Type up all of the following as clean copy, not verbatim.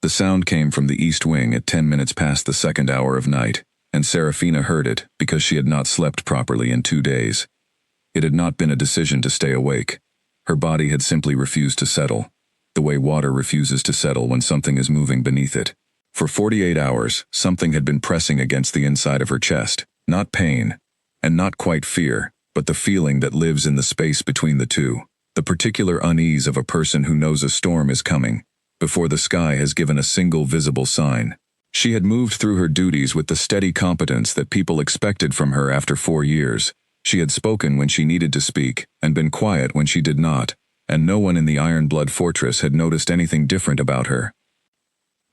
The sound came from the east wing at 10 minutes past the second hour of night, and Serafina heard it because she had not slept properly in 2 days. It had not been a decision to stay awake. Her body had simply refused to settle, the way water refuses to settle when something is moving beneath it. For 48 hours, something had been pressing against the inside of her chest, not pain, and not quite fear, but the feeling that lives in the space between the two, the particular unease of a person who knows a storm is coming, before the sky has given a single visible sign. She had moved through her duties with the steady competence that people expected from her after 4 years. She had spoken when she needed to speak, and been quiet when she did not, and no one in the Iron Blood Fortress had noticed anything different about her.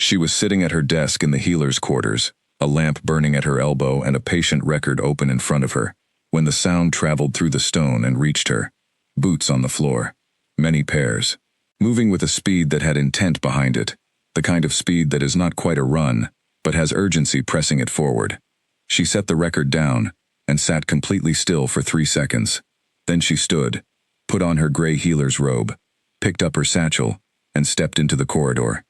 She was sitting at her desk in the healer's quarters, a lamp burning at her elbow and a patient record open in front of her, when the sound traveled through the stone and reached her. Boots on the floor. Many pairs. Moving with a speed that had intent behind it, the kind of speed that is not quite a run, but has urgency pressing it forward. She set the record down, and sat completely still for 3 seconds. Then she stood, put on her gray healer's robe, picked up her satchel, and stepped into the corridor.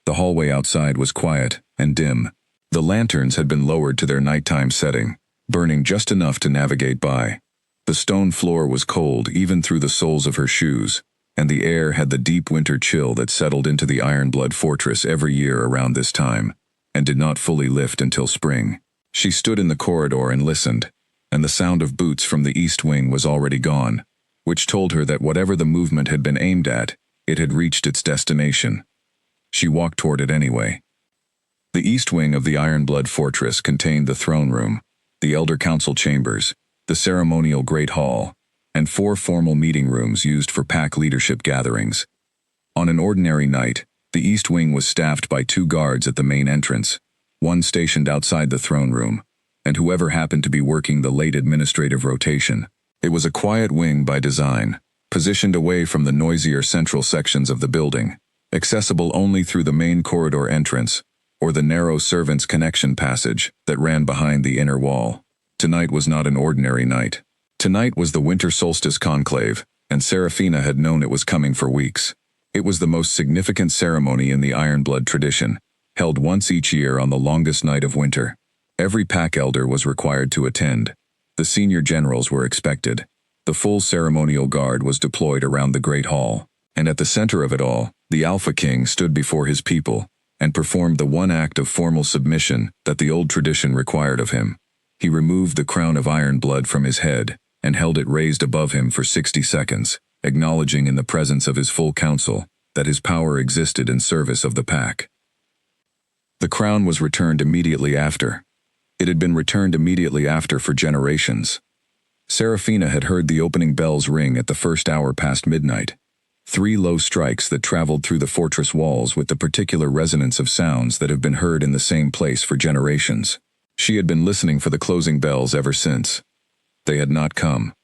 The hallway outside was quiet and dim. The lanterns had been lowered to their nighttime setting, burning just enough to navigate by. The stone floor was cold even through the soles of her shoes, and the air had the deep winter chill that settled into the Iron Blood Fortress every year around this time, and did not fully lift until spring. She stood in the corridor and listened, and the sound of boots from the east wing was already gone, which told her that whatever the movement had been aimed at, it had reached its destination. She walked toward it anyway. The east wing of the Iron Blood Fortress contained the throne room, the Elder Council chambers, the ceremonial Great Hall, and 4 formal meeting rooms used for pack leadership gatherings. On an ordinary night, the east wing was staffed by 2 guards at the main entrance, one stationed outside the throne room, and whoever happened to be working the late administrative rotation. It was a quiet wing by design, positioned away from the noisier central sections of the building, accessible only through the main corridor entrance, or the narrow servants' connection passage that ran behind the inner wall. Tonight was not an ordinary night. Tonight was the winter solstice conclave, and Serafina had known it was coming for weeks. It was the most significant ceremony in the Iron Blood tradition, held once each year on the longest night of winter. Every pack elder was required to attend. The senior generals were expected. The full ceremonial guard was deployed around the Great Hall, and at the center of it all, the Alpha King stood before his people and performed the one act of formal submission that the old tradition required of him. He removed the crown of iron blood from his head and held it raised above him for 60 seconds, acknowledging in the presence of his full council that his power existed in service of the pack. The crown was returned immediately after. It had been returned immediately after for generations. Serafina had heard the opening bells ring at the first hour past midnight. 3 low strikes that traveled through the fortress walls with the particular resonance of sounds that have been heard in the same place for generations. She had been listening for the closing bells ever since. They had not come.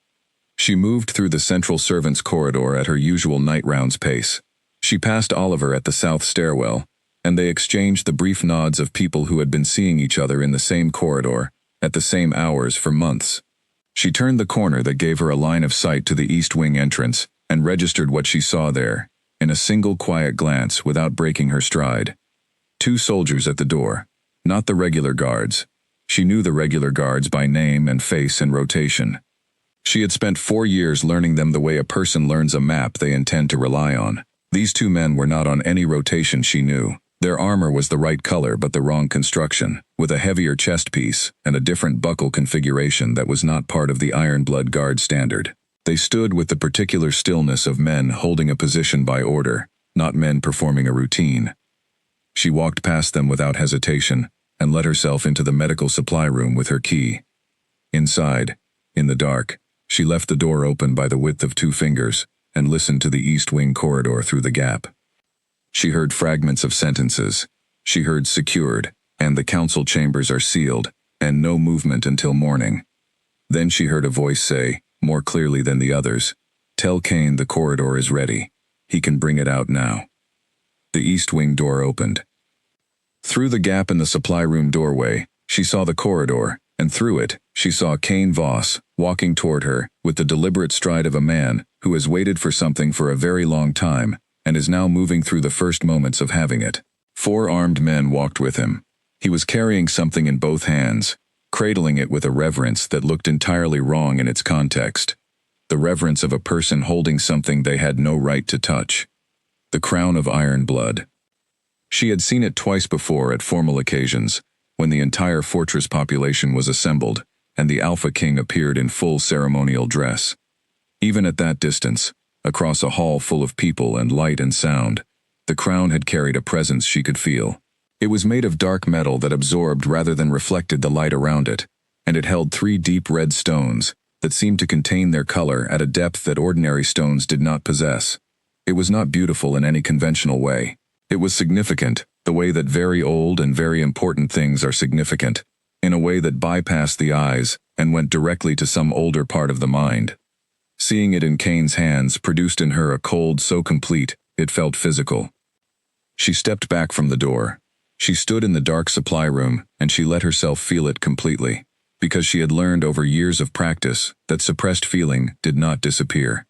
She moved through the central servants' corridor at her usual night rounds pace. She passed Oliver at the south stairwell, and they exchanged the brief nods of people who had been seeing each other in the same corridor, at the same hours for months. She turned the corner that gave her a line of sight to the east wing entrance, and registered what she saw there, in a single quiet glance without breaking her stride. 2 soldiers at the door, not the regular guards. She knew the regular guards by name and face and rotation. She had spent 4 years learning them the way a person learns a map they intend to rely on. These 2 men were not on any rotation she knew. Their armor was the right color but the wrong construction, with a heavier chest piece and a different buckle configuration that was not part of the Iron Blood Guard standard. They stood with the particular stillness of men holding a position by order, not men performing a routine. She walked past them without hesitation and let herself into the medical supply room with her key. Inside, in the dark, she left the door open by the width of 2 fingers and listened to the east wing corridor through the gap. She heard fragments of sentences. She heard secured, and the council chambers are sealed, and no movement until morning. Then she heard a voice say, more clearly than the others, "Tell Kane the corridor is ready. He can bring it out now." The east wing door opened. Through the gap in the supply room doorway, she saw the corridor, and through it, she saw Kane Voss, walking toward her, with the deliberate stride of a man who has waited for something for a very long time, and is now moving through the first moments of having it. 4 armed men walked with him. He was carrying something in both hands, cradling it with a reverence that looked entirely wrong in its context. The reverence of a person holding something they had no right to touch. The crown of iron blood. She had seen it twice before at formal occasions, when the entire fortress population was assembled, and the Alpha King appeared in full ceremonial dress. Even at that distance, across a hall full of people and light and sound, the crown had carried a presence she could feel. It was made of dark metal that absorbed rather than reflected the light around it, and it held 3 deep red stones that seemed to contain their color at a depth that ordinary stones did not possess. It was not beautiful in any conventional way. It was significant, the way that very old and very important things are significant, in a way that bypassed the eyes and went directly to some older part of the mind. Seeing it in Kane's hands produced in her a cold so complete, it felt physical. She stepped back from the door. She stood in the dark supply room, and she let herself feel it completely, because she had learned over years of practice that suppressed feeling did not disappear.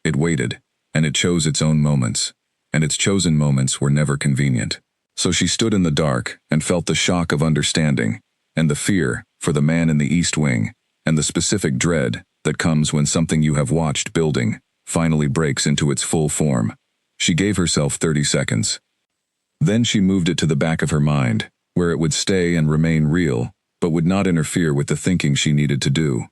It waited, and it chose its own moments, and its chosen moments were never convenient. So she stood in the dark and felt the shock of understanding, and the fear for the man in the East Wing, and the specific dread that comes when something you have watched building finally breaks into its full form. She gave herself 30 seconds. Then she moved it to the back of her mind, where it would stay and remain real, but would not interfere with the thinking she needed to do.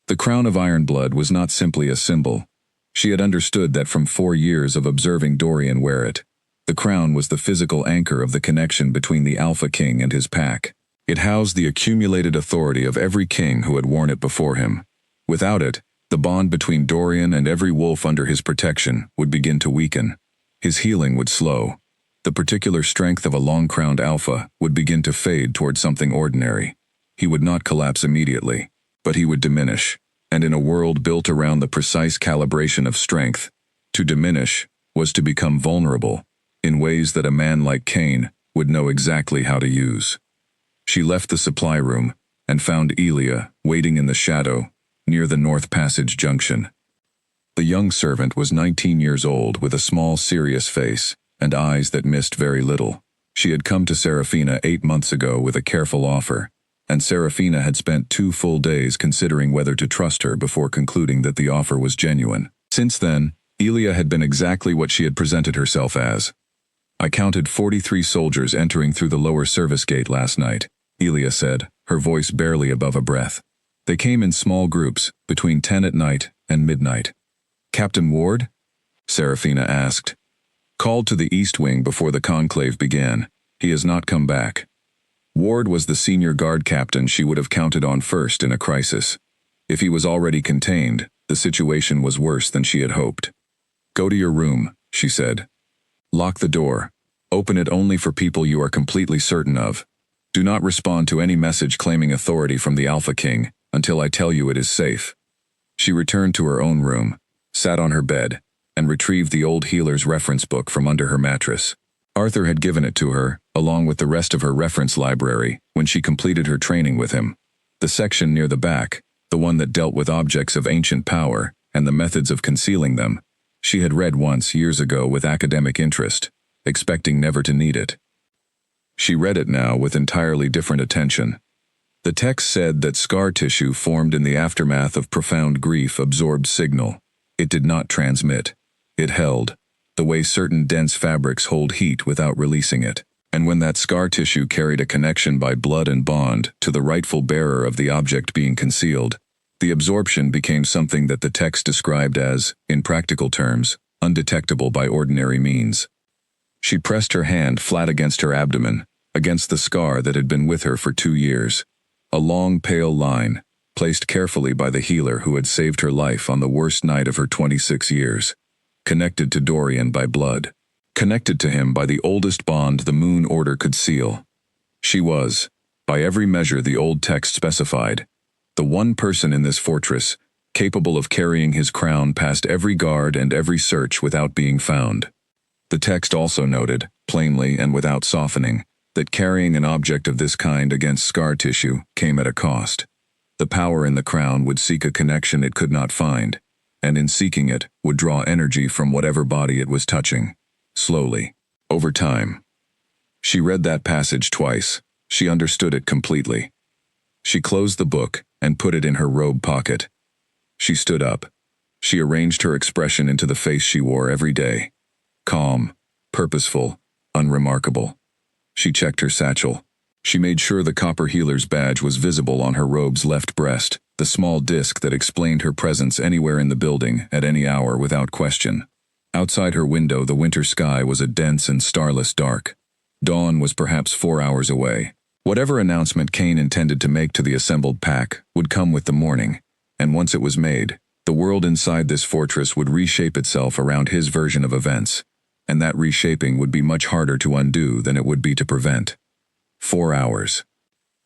The crown of iron blood was not simply a symbol. She had understood that from 4 years of observing Dorian wear it. The crown was the physical anchor of the connection between the Alpha King and his pack. It housed the accumulated authority of every king who had worn it before him. Without it, the bond between Dorian and every wolf under his protection would begin to weaken. His healing would slow. The particular strength of a long-crowned alpha would begin to fade toward something ordinary. He would not collapse immediately, but he would diminish. And in a world built around the precise calibration of strength, to diminish was to become vulnerable, in ways that a man like Kane would know exactly how to use. She left the supply room and found Elia waiting in the shadow near the North Passage junction. The young servant was 19 years old with a small, serious face and eyes that missed very little. She had come to Serafina 8 months ago with a careful offer, and Serafina had spent 2 full days considering whether to trust her before concluding that the offer was genuine. Since then, Elia had been exactly what she had presented herself as. "I counted 43 soldiers entering through the lower service gate last night," Elia said, her voice barely above a breath. "They came in small groups, between 10 at night and midnight." "Captain Ward?" Serafina asked. "Called to the East Wing before the conclave began. He has not come back." Ward was the senior guard captain she would have counted on first in a crisis. If he was already contained, the situation was worse than she had hoped. "Go to your room," she said. "Lock the door. Open it only for people you are completely certain of. Do not respond to any message claiming authority from the Alpha King until I tell you it is safe." She returned to her own room, sat on her bed, and retrieved the old healer's reference book from under her mattress. Arthur had given it to her, along with the rest of her reference library, when she completed her training with him. The section near the back, the one that dealt with objects of ancient power and the methods of concealing them, she had read once years ago with academic interest, expecting never to need it. She read it now with entirely different attention. The text said that scar tissue formed in the aftermath of profound grief absorbed signal. It did not transmit. It held, the way certain dense fabrics hold heat without releasing it. And when that scar tissue carried a connection by blood and bond to the rightful bearer of the object being concealed, the absorption became something that the text described as, in practical terms, undetectable by ordinary means. She pressed her hand flat against her abdomen, against the scar that had been with her for 2 years. A long, pale line, placed carefully by the healer who had saved her life on the worst night of her 26 years. Connected to Dorian by blood. Connected to him by the oldest bond the Moon Order could seal. She was, by every measure the old text specified, the one person in this fortress capable of carrying his crown past every guard and every search without being found. The text also noted, plainly and without softening, that carrying an object of this kind against scar tissue came at a cost. The power in the crown would seek a connection it could not find, and in seeking it would draw energy from whatever body it was touching, slowly, over time. She read that passage twice. She understood it completely. She closed the book and put it in her robe pocket. She stood up. She arranged her expression into the face she wore every day. Calm, purposeful, unremarkable. She checked her satchel. She made sure the copper healer's badge was visible on her robe's left breast, the small disc that explained her presence anywhere in the building at any hour without question. Outside her window, the winter sky was a dense and starless dark. Dawn was perhaps 4 hours away. Whatever announcement Kane intended to make to the assembled pack would come with the morning, and once it was made, the world inside this fortress would reshape itself around his version of events, and that reshaping would be much harder to undo than it would be to prevent. 4 hours.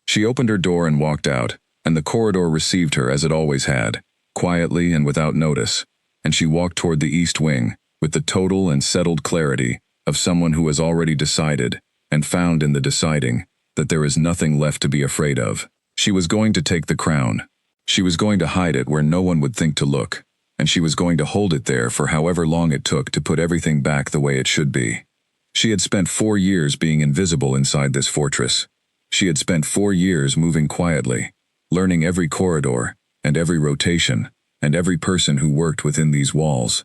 She opened her door and walked out, and the corridor received her as it always had, quietly and without notice, and she walked toward the east wing, with the total and settled clarity of someone who has already decided, and found in the deciding, that there is nothing left to be afraid of. She was going to take the crown. She was going to hide it where no one would think to look, and she was going to hold it there for however long it took to put everything back the way it should be. She had spent 4 years being invisible inside this fortress. She had spent 4 years moving quietly, learning every corridor, and every rotation, and every person who worked within these walls.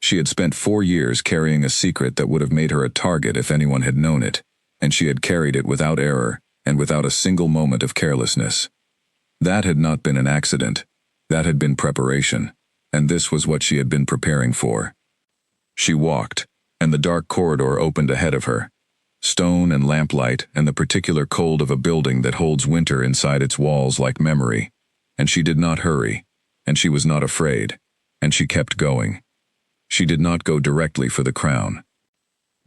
She had spent 4 years carrying a secret that would have made her a target if anyone had known it, and she had carried it without error and without a single moment of carelessness. That had not been an accident. That had been preparation, and this was what she had been preparing for. She walked, and the dark corridor opened ahead of her. Stone and lamplight and the particular cold of a building that holds winter inside its walls like memory. And she did not hurry, and she was not afraid, and she kept going. She did not go directly for the crown.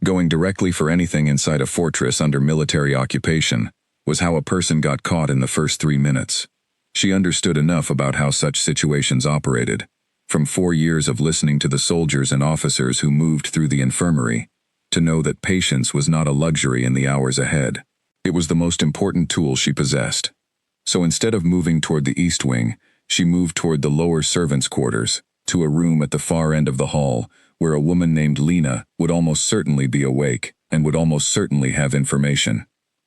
Going directly for anything inside a fortress under military occupation was how a person got caught in the first 3 minutes. She understood enough about how such situations operated, from 4 years of listening to the soldiers and officers who moved through the infirmary, to know that patience was not a luxury in the hours ahead. It was the most important tool she possessed. So instead of moving toward the east wing, she moved toward the lower servants' quarters, to a room at the far end of the hall, where a woman named Lena would almost certainly be awake and would almost certainly have information.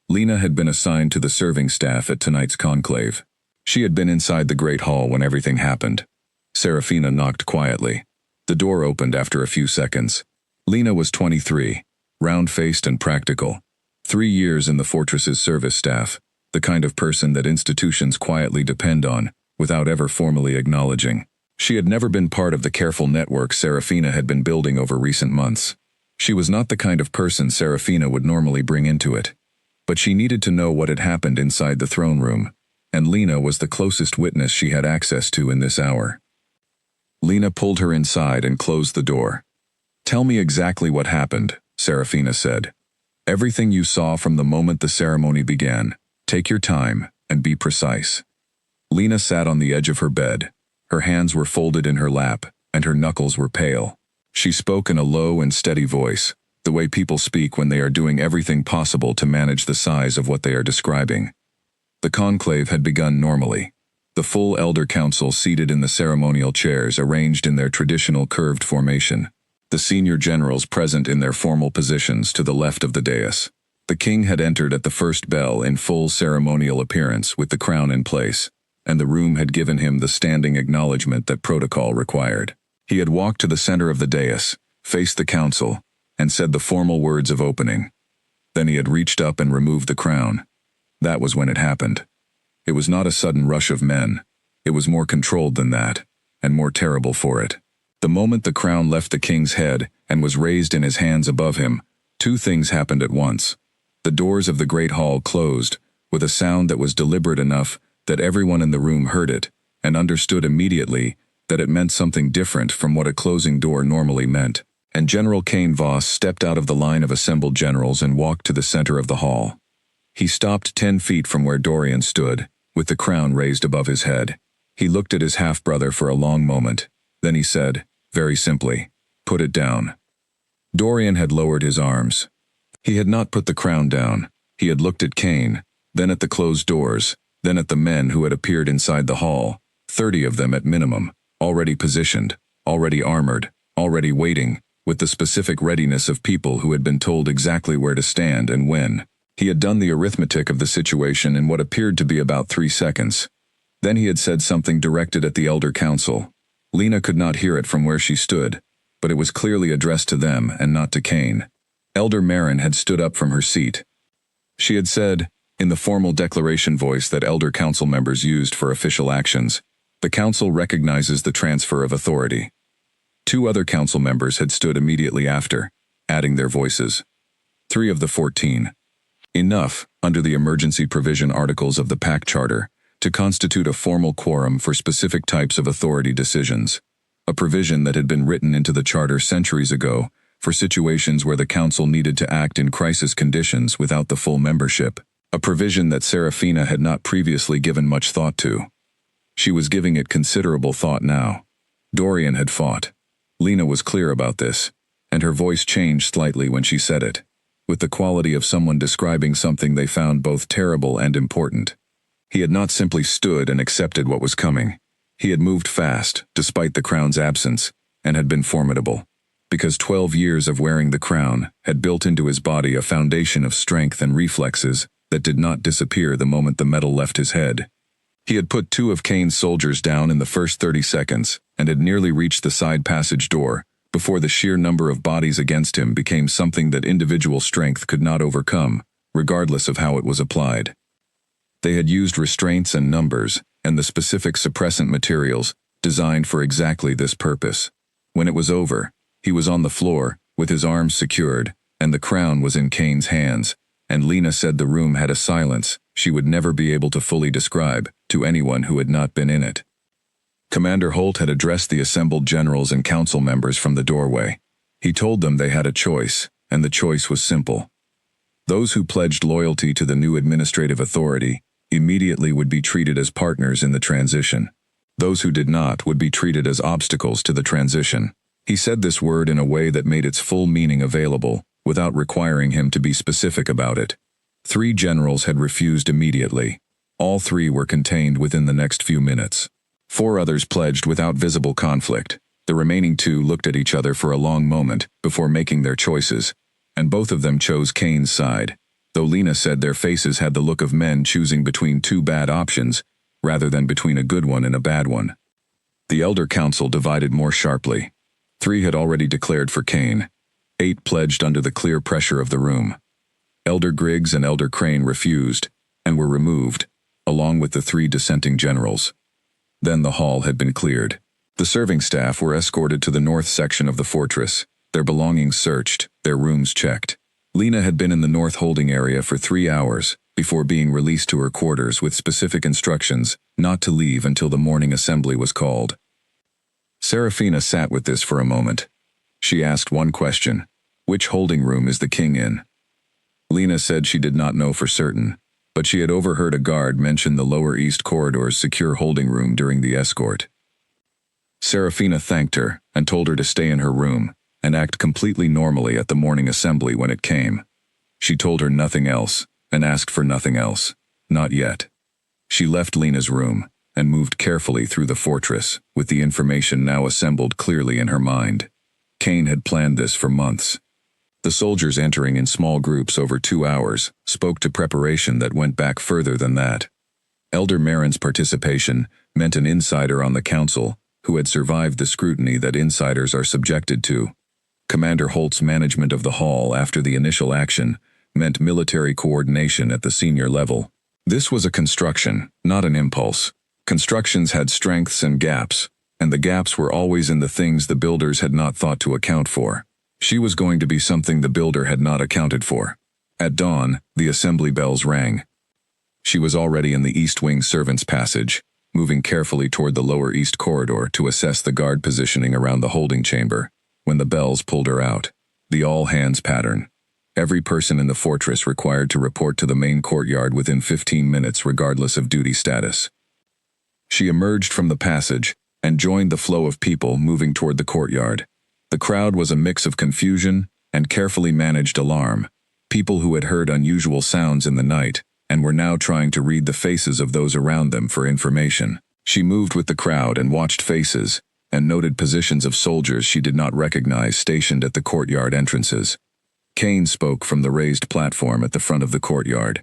Lena had been assigned to the serving staff at tonight's conclave. She had been inside the great hall when everything happened. Serafina knocked quietly. The door opened after a few seconds. Lena was 23, round-faced and practical. 3 years in the fortress's service staff, the kind of person that institutions quietly depend on, without ever formally acknowledging. She had never been part of the careful network Serafina had been building over recent months. She was not the kind of person Serafina would normally bring into it. But she needed to know what had happened inside the throne room, and Lena was the closest witness she had access to in this hour. Lena pulled her inside and closed the door. "Tell me exactly what happened," Serafina said. "Everything you saw from the moment the ceremony began. Take your time and be precise." Lena sat on the edge of her bed. Her hands were folded in her lap, and her knuckles were pale. She spoke in a low and steady voice, the way people speak when they are doing everything possible to manage the size of what they are describing. The conclave had begun normally. The full elder council seated in the ceremonial chairs arranged in their traditional curved formation. The senior generals present in their formal positions to the left of the dais. The king had entered at the first bell in full ceremonial appearance with the crown in place, and the room had given him the standing acknowledgement that protocol required. He had walked to the center of the dais, faced the council, and said the formal words of opening. Then he had reached up and removed the crown. That was when it happened. It was not a sudden rush of men. It was more controlled than that, and more terrible for it. The moment the crown left the king's head and was raised in his hands above him, 2 things happened at once. The doors of the great hall closed, with a sound that was deliberate enough that everyone in the room heard it, and understood immediately that it meant something different from what a closing door normally meant. And General Kane Voss stepped out of the line of assembled generals and walked to the center of the hall. He stopped 10 feet from where Dorian stood, with the crown raised above his head. He looked at his half-brother for a long moment. Then he said, very simply, "Put it down." Dorian had lowered his arms. He had not put the crown down. He had looked at Kane, then at the closed doors, then at the men who had appeared inside the hall, 30 of them at minimum, already positioned, already armored, already waiting, with the specific readiness of people who had been told exactly where to stand and when. He had done the arithmetic of the situation in what appeared to be about 3 seconds. Then he had said something directed at the elder council. Lena could not hear it from where she stood, but it was clearly addressed to them and not to Kane. Elder Marin had stood up from her seat. She had said, in the formal declaration voice that elder council members used for official actions, "The council recognizes the transfer of authority." 2 other council members had stood immediately after, adding their voices. 3 of the 14. Enough, under the emergency provision articles of the PAC Charter, to constitute a formal quorum for specific types of authority decisions. A provision that had been written into the Charter centuries ago for situations where the council needed to act in crisis conditions without the full membership. A provision that Serafina had not previously given much thought to. She was giving it considerable thought now. Dorian had fought. Lena was clear about this, and her voice changed slightly when she said it, with the quality of someone describing something they found both terrible and important. He had not simply stood and accepted what was coming. He had moved fast, despite the crown's absence, and had been formidable, because 12 years of wearing the crown had built into his body a foundation of strength and reflexes that did not disappear the moment the metal left his head. He had put 2 of Kane's soldiers down in the first 30 seconds and had nearly reached the side passage door before the sheer number of bodies against him became something that individual strength could not overcome, regardless of how it was applied. They had used restraints and numbers and the specific suppressant materials designed for exactly this purpose. When it was over, he was on the floor, with his arms secured, and the crown was in Kane's hands, and Lena said the room had a silence she would never be able to fully describe to anyone who had not been in it. Commander Holt had addressed the assembled generals and council members from the doorway. He told them they had a choice, and the choice was simple. Those who pledged loyalty to the new administrative authority immediately would be treated as partners in the transition. Those who did not would be treated as obstacles to the transition. He said this word in a way that made its full meaning available, without requiring him to be specific about it. 3 generals had refused immediately. All 3 were contained within the next few minutes. 4 others pledged without visible conflict. The remaining 2 looked at each other for a long moment before making their choices, and both of them chose Kane's side, though Lena said their faces had the look of men choosing between 2 bad options, rather than between a good one and a bad one. The Elder Council divided more sharply. 3 had already declared for Kane. 8 pledged under the clear pressure of the room. Elder Griggs and Elder Crane refused, and were removed, along with the 3 dissenting generals. Then the hall had been cleared. The serving staff were escorted to the north section of the fortress, their belongings searched, their rooms checked. Lena had been in the north holding area for 3 hours, before being released to her quarters with specific instructions not to leave until the morning assembly was called. Serafina sat with this for a moment. She asked one question: which holding room is the king in? Lena said she did not know for certain, but she had overheard a guard mention the lower east corridor's secure holding room during the escort. Serafina thanked her and told her to stay in her room and act completely normally at the morning assembly when it came. She told her nothing else and asked for nothing else. Not yet. She left Lena's room and moved carefully through the fortress, with the information now assembled clearly in her mind. Kane had planned this for months. The soldiers entering in small groups over 2 hours spoke to preparation that went back further than that. Elder Marin's participation meant an insider on the council who had survived the scrutiny that insiders are subjected to. Commander Holt's management of the hall after the initial action meant military coordination at the senior level. This was a construction, not an impulse. Constructions had strengths and gaps, and the gaps were always in the things the builders had not thought to account for. She was going to be something the builder had not accounted for. At dawn, the assembly bells rang. She was already in the East Wing servants' passage, moving carefully toward the lower east corridor to assess the guard positioning around the holding chamber, when the bells pulled her out. The all-hands pattern. Every person in the fortress required to report to the main courtyard within 15 minutes regardless of duty status. She emerged from the passage and joined the flow of people moving toward the courtyard. The crowd was a mix of confusion and carefully managed alarm, people who had heard unusual sounds in the night and were now trying to read the faces of those around them for information. She moved with the crowd and watched faces, and noted positions of soldiers she did not recognize stationed at the courtyard entrances. Kane spoke from the raised platform at the front of the courtyard.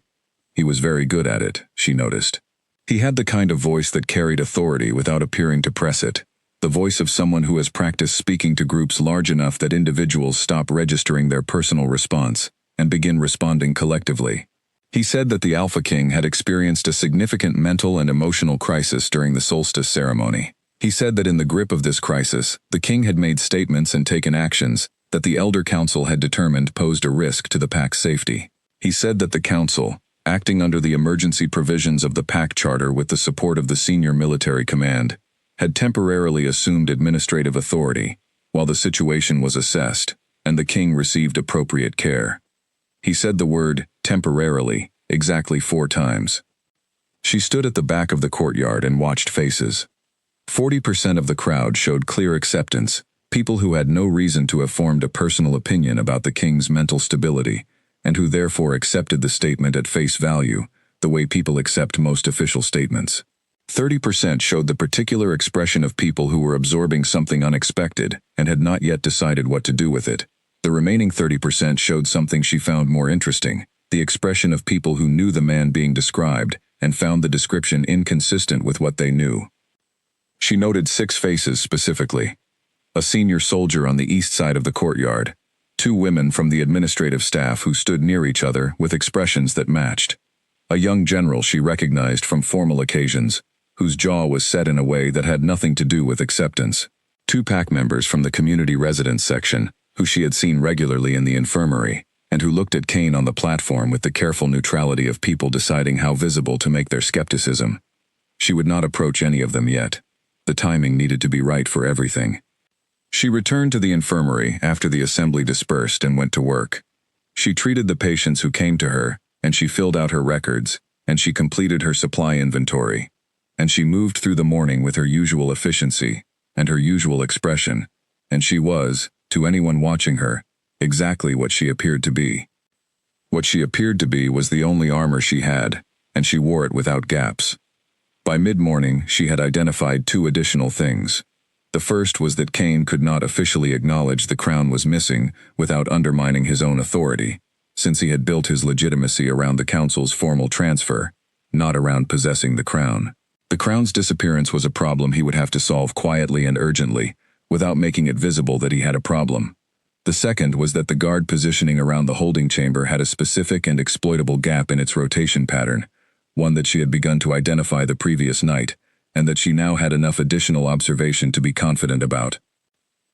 He was very good at it, she noticed. He had the kind of voice that carried authority without appearing to press it, the voice of someone who has practiced speaking to groups large enough that individuals stop registering their personal response and begin responding collectively. He said that the Alpha King had experienced a significant mental and emotional crisis during the solstice ceremony. He said that in the grip of this crisis, the king had made statements and taken actions that the Elder Council had determined posed a risk to the pack's safety. He said that the council, acting under the emergency provisions of the pack charter with the support of the senior military command, had temporarily assumed administrative authority while the situation was assessed and the king received appropriate care. He said the word temporarily exactly 4 times. She stood at the back of the courtyard and watched faces. 40% of the crowd showed clear acceptance, people who had no reason to have formed a personal opinion about the king's mental stability, and who therefore accepted the statement at face value, the way people accept most official statements. 30% showed the particular expression of people who were absorbing something unexpected and had not yet decided what to do with it. The remaining 30% showed something she found more interesting, the expression of people who knew the man being described and found the description inconsistent with what they knew. She noted 6 faces specifically. A senior soldier on the east side of the courtyard, 2 women from the administrative staff who stood near each other with expressions that matched, a young general she recognized from formal occasions, whose jaw was set in a way that had nothing to do with acceptance, 2 pack members from the community residence section, who she had seen regularly in the infirmary, and who looked at Kane on the platform with the careful neutrality of people deciding how visible to make their skepticism. She would not approach any of them yet. The timing needed to be right for everything. She returned to the infirmary after the assembly dispersed and went to work. She treated the patients who came to her, and she filled out her records, and she completed her supply inventory, and she moved through the morning with her usual efficiency and her usual expression, and she was, to anyone watching her, exactly what she appeared to be. What she appeared to be was the only armor she had, and she wore it without gaps. By mid-morning, she had identified 2 additional things. The first was that Kane could not officially acknowledge the crown was missing without undermining his own authority, since he had built his legitimacy around the council's formal transfer, not around possessing the crown. The crown's disappearance was a problem he would have to solve quietly and urgently, without making it visible that he had a problem. The second was that the guard positioning around the holding chamber had a specific and exploitable gap in its rotation pattern, one that she had begun to identify the previous night, and that she now had enough additional observation to be confident about.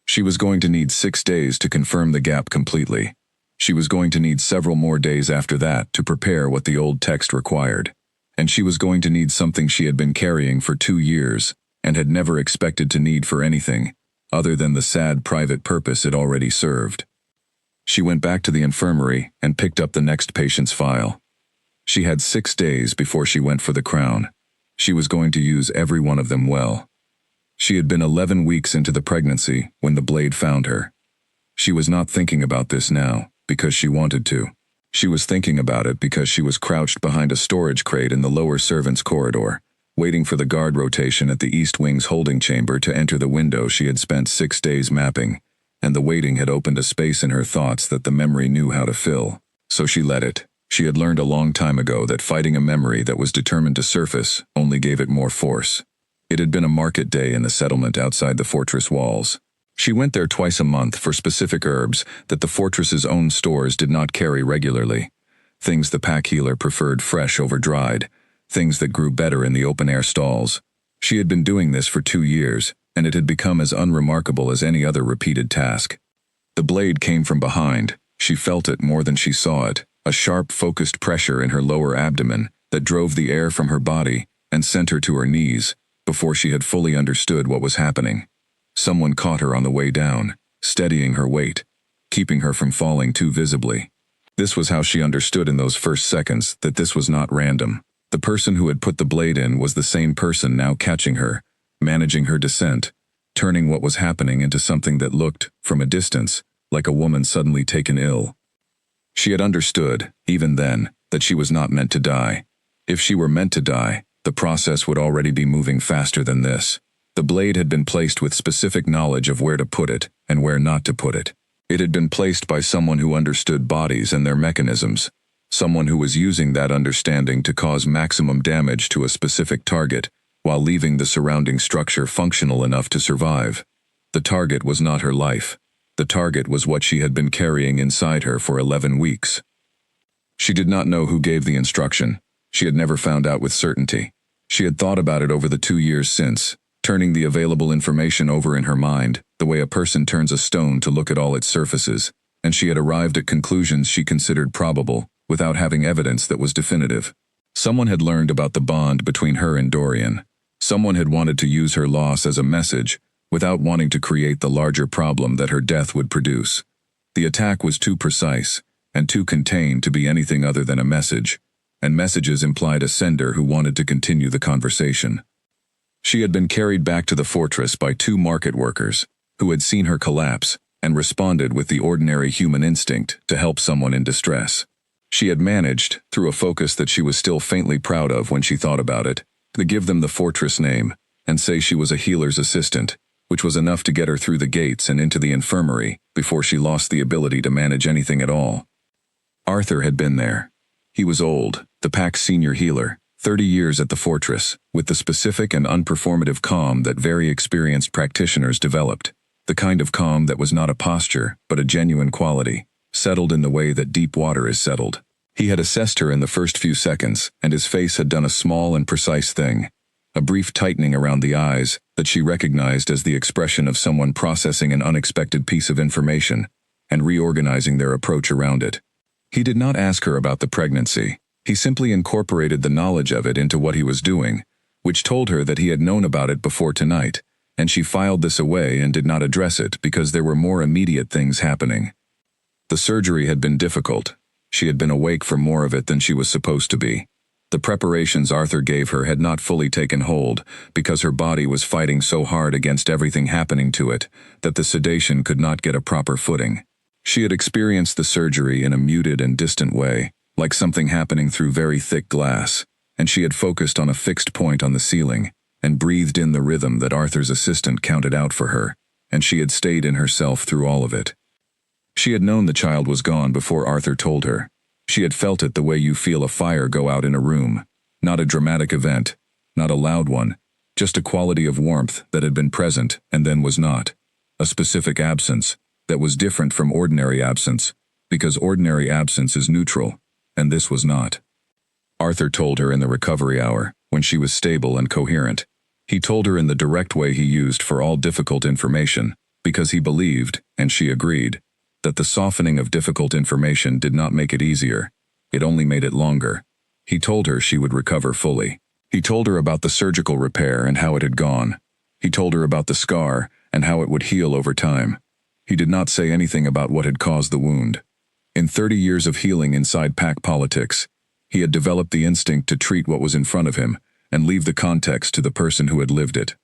She was going to need 6 days to confirm the gap completely. She was going to need several more days after that to prepare what the old text required. And she was going to need something she had been carrying for 2 years, and had never expected to need for anything, other than the sad private purpose it already served. She went back to the infirmary and picked up the next patient's file. She had 6 days before she went for the crown. She was going to use every one of them well. She had been 11 weeks into the pregnancy when the blade found her. She was not thinking about this now, because she wanted to. She was thinking about it because she was crouched behind a storage crate in the lower servants' corridor, waiting for the guard rotation at the East Wing's holding chamber to enter the window she had spent 6 days mapping, and the waiting had opened a space in her thoughts that the memory knew how to fill. So she let it. She had learned a long time ago that fighting a memory that was determined to surface only gave it more force. It had been a market day in the settlement outside the fortress walls. She went there twice a month for specific herbs that the fortress's own stores did not carry regularly, things the pack healer preferred fresh over dried, things that grew better in the open-air stalls. She had been doing this for 2 years, and it had become as unremarkable as any other repeated task. The blade came from behind. She felt it more than she saw it, a sharp, focused pressure in her lower abdomen that drove the air from her body and sent her to her knees before she had fully understood what was happening. Someone caught her on the way down, steadying her weight, keeping her from falling too visibly. This was how she understood in those first seconds that this was not random. The person who had put the blade in was the same person now catching her, managing her descent, turning what was happening into something that looked, from a distance, like a woman suddenly taken ill. She had understood, even then, that she was not meant to die. If she were meant to die, the process would already be moving faster than this. The The blade had been placed with specific knowledge of where to put it and where not to put it. It had been placed by someone who understood bodies and their mechanisms, someone who was using that understanding to cause maximum damage to a specific target, while leaving the surrounding structure functional enough to survive. The target was not her life. The target was what she had been carrying inside her for 11 weeks. She did not know who gave the instruction. She had never found out with certainty. She had thought about it over the 2 years since, turning the available information over in her mind, the way a person turns a stone to look at all its surfaces, and she had arrived at conclusions she considered probable, without having evidence that was definitive. Someone had learned about the bond between her and Dorian. Someone had wanted to use her loss as a message, without wanting to create the larger problem that her death would produce. The attack was too precise, and too contained to be anything other than a message, and messages implied a sender who wanted to continue the conversation. She had been carried back to the fortress by 2 market workers, who had seen her collapse, and responded with the ordinary human instinct to help someone in distress. She had managed, through a focus that she was still faintly proud of when she thought about it, to give them the fortress name, and say she was a healer's assistant, which was enough to get her through the gates and into the infirmary before she lost the ability to manage anything at all. Arthur had been there. He was old, the pack's senior healer, 30 years at the fortress, with the specific and unperformative calm that very experienced practitioners developed, the kind of calm that was not a posture, but a genuine quality, settled in the way that deep water is settled. He had assessed her in the first few seconds, and his face had done a small and precise thing, a brief tightening around the eyes that she recognized as the expression of someone processing an unexpected piece of information and reorganizing their approach around it. He did not ask her about the pregnancy. He simply incorporated the knowledge of it into what he was doing, which told her that he had known about it before tonight, and she filed this away and did not address it because there were more immediate things happening. The surgery had been difficult. She had been awake for more of it than she was supposed to be. The preparations Arthur gave her had not fully taken hold because her body was fighting so hard against everything happening to it that the sedation could not get a proper footing. She had experienced the surgery in a muted and distant way, like something happening through very thick glass, and she had focused on a fixed point on the ceiling and breathed in the rhythm that Arthur's assistant counted out for her, and she had stayed in herself through all of it. She had known the child was gone before Arthur told her. She had felt it the way you feel a fire go out in a room, not a dramatic event, not a loud one, just a quality of warmth that had been present and then was not, a specific absence that was different from ordinary absence, because ordinary absence is neutral, and this was not. Arthur told her in the recovery hour, when she was stable and coherent. He told her in the direct way he used for all difficult information, because he believed, and she agreed, that the softening of difficult information did not make it easier, it only made it longer. He told her she would recover fully. He told her about the surgical repair and how it had gone. He told her about the scar and how it would heal over time. He did not say anything about what had caused the wound. In 30 years of healing inside pack politics, he had developed the instinct to treat what was in front of him and leave the context to the person who had lived it.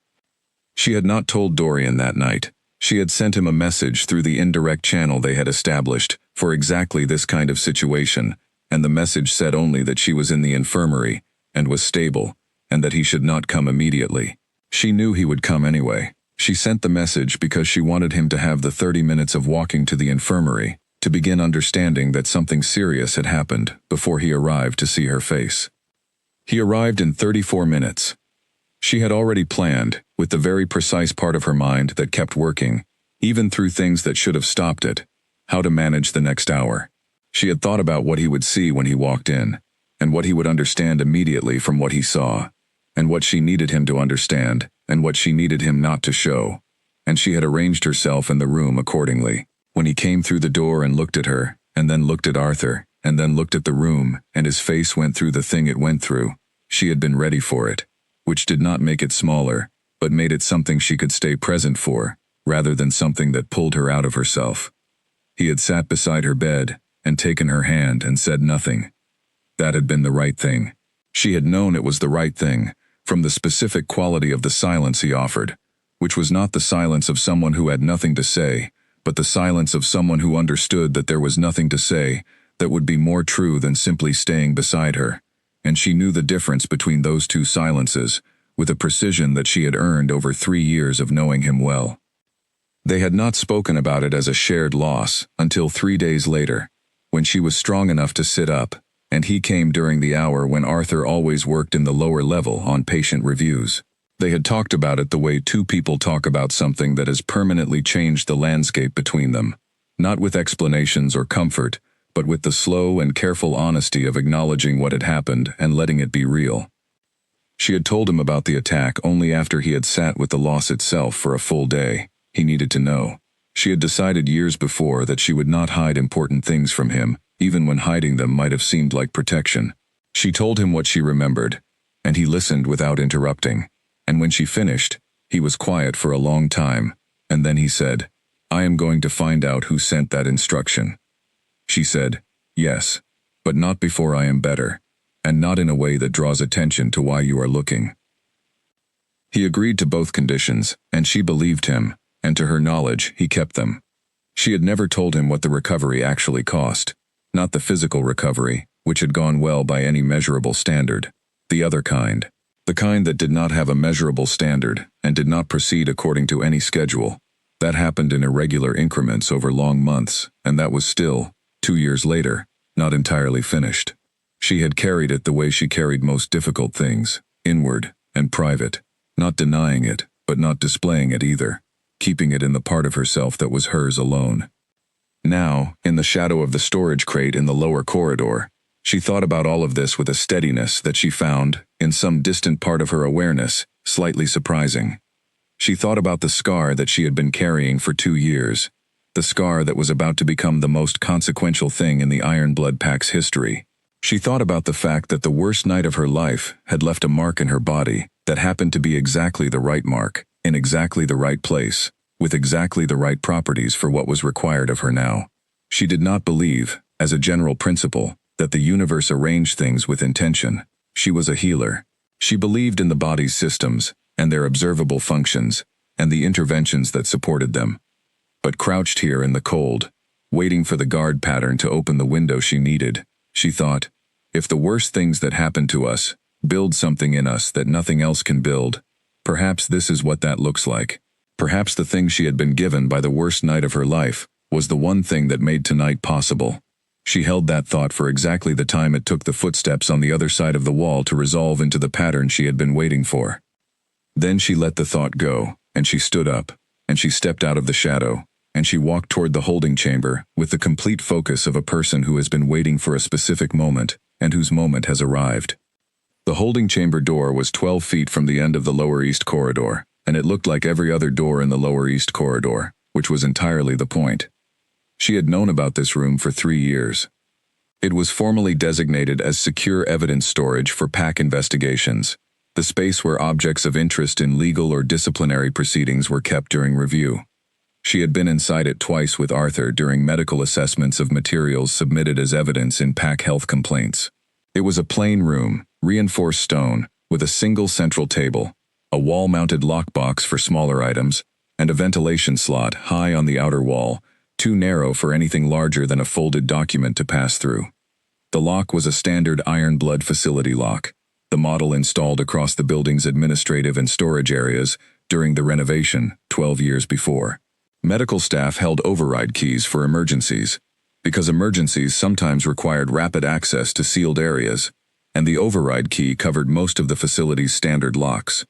She had not told Dorian that night. She had sent him a message through the indirect channel they had established for exactly this kind of situation, and the message said only that she was in the infirmary and was stable, and that he should not come immediately. She knew he would come anyway. She sent the message because she wanted him to have the 30 minutes of walking to the infirmary to begin understanding that something serious had happened before he arrived to see her face. He arrived in 34 minutes. She had already planned, with the very precise part of her mind that kept working, even through things that should have stopped it, how to manage the next hour. She had thought about what he would see when he walked in, and what he would understand immediately from what he saw, and what she needed him to understand, and what she needed him not to show, and she had arranged herself in the room accordingly. When he came through the door and looked at her, and then looked at Arthur, and then looked at the room, and his face went through the thing it went through, she had been ready for it, which did not make it smaller, but made it something she could stay present for, rather than something that pulled her out of herself. He had sat beside her bed, and taken her hand and said nothing. That had been the right thing. She had known it was the right thing, from the specific quality of the silence he offered, which was not the silence of someone who had nothing to say, but the silence of someone who understood that there was nothing to say that would be more true than simply staying beside her, and she knew the difference between those two silences, with a precision that she had earned over 3 years of knowing him well. They had not spoken about it as a shared loss until 3 days later, when she was strong enough to sit up, and he came during the hour when Arthur always worked in the lower level on patient reviews. They had talked about it the way two people talk about something that has permanently changed the landscape between them, not with explanations or comfort, but with the slow and careful honesty of acknowledging what had happened and letting it be real. She had told him about the attack only after he had sat with the loss itself for a full day. He needed to know. She had decided years before that she would not hide important things from him, even when hiding them might have seemed like protection. She told him what she remembered, and he listened without interrupting. And when she finished, he was quiet for a long time, and then he said, "I am going to find out who sent that instruction." She said, "Yes, but not before I am better, and not in a way that draws attention to why you are looking." He agreed to both conditions, and she believed him, and to her knowledge, he kept them. She had never told him what the recovery actually cost, not the physical recovery, which had gone well by any measurable standard, the other kind. The kind that did not have a measurable standard and did not proceed according to any schedule. That happened in irregular increments over long months, and that was still, 2 years later, not entirely finished. She had carried it the way she carried most difficult things, inward and private, not denying it, but not displaying it either, keeping it in the part of herself that was hers alone. Now, in the shadow of the storage crate in the lower corridor, she thought about all of this with a steadiness that she found, in some distant part of her awareness, slightly surprising. She thought about the scar that she had been carrying for 2 years, the scar that was about to become the most consequential thing in the Iron Blood Pack's history. She thought about the fact that the worst night of her life had left a mark in her body that happened to be exactly the right mark, in exactly the right place, with exactly the right properties for what was required of her now. She did not believe, as a general principle, that the universe arranged things with intention. She was a healer. She believed in the body's systems, and their observable functions, and the interventions that supported them. But crouched here in the cold, waiting for the guard pattern to open the window she needed, she thought, if the worst things that happen to us build something in us that nothing else can build, perhaps this is what that looks like. Perhaps the thing she had been given by the worst night of her life was the one thing that made tonight possible. She held that thought for exactly the time it took the footsteps on the other side of the wall to resolve into the pattern she had been waiting for. Then she let the thought go, and she stood up, and she stepped out of the shadow, and she walked toward the holding chamber with the complete focus of a person who has been waiting for a specific moment, and whose moment has arrived. The holding chamber door was 12 feet from the end of the lower east corridor, and it looked like every other door in the lower east corridor, which was entirely the point. She had known about this room for 3 years. It was formally designated as secure evidence storage for PAC investigations, the space where objects of interest in legal or disciplinary proceedings were kept during review. She had been inside it twice with Arthur during medical assessments of materials submitted as evidence in PAC health complaints. It was a plain room, reinforced stone, with a single central table, a wall-mounted lockbox for smaller items, and a ventilation slot high on the outer wall, too narrow for anything larger than a folded document to pass through. The lock was a standard Iron Blood facility lock, the model installed across the building's administrative and storage areas during the renovation 12 years before. Medical staff held override keys for emergencies, because emergencies sometimes required rapid access to sealed areas, and the override key covered most of the facility's standard locks.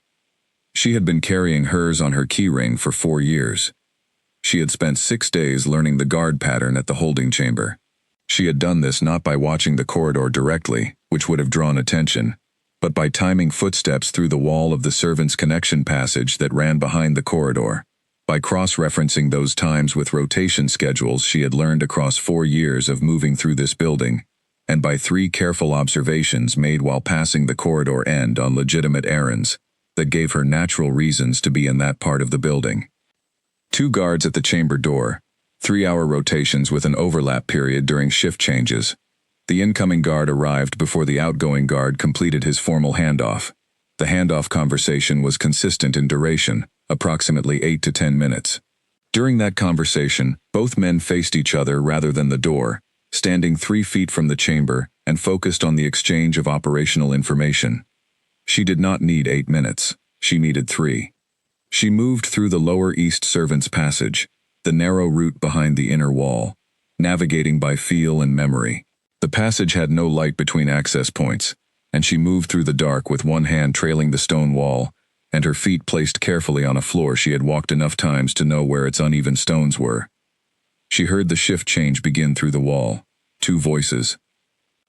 She had been carrying hers on her keyring for 4 years. She had spent 6 days learning the guard pattern at the holding chamber. She had done this not by watching the corridor directly, which would have drawn attention, but by timing footsteps through the wall of the servants' connection passage that ran behind the corridor, by cross-referencing those times with rotation schedules she had learned across 4 years of moving through this building, and by 3 careful observations made while passing the corridor end on legitimate errands that gave her natural reasons to be in that part of the building. 2 guards at the chamber door, 3-hour rotations with an overlap period during shift changes. The incoming guard arrived before the outgoing guard completed his formal handoff. The handoff conversation was consistent in duration, approximately 8 to 10 minutes. During that conversation, both men faced each other rather than the door, standing 3 feet from the chamber and focused on the exchange of operational information. She did not need 8 minutes. She needed 3. She moved through the lower east servants' passage, the narrow route behind the inner wall, navigating by feel and memory. The passage had no light between access points, and she moved through the dark with one hand trailing the stone wall, and her feet placed carefully on a floor she had walked enough times to know where its uneven stones were. She heard the shift change begin through the wall. 2 voices.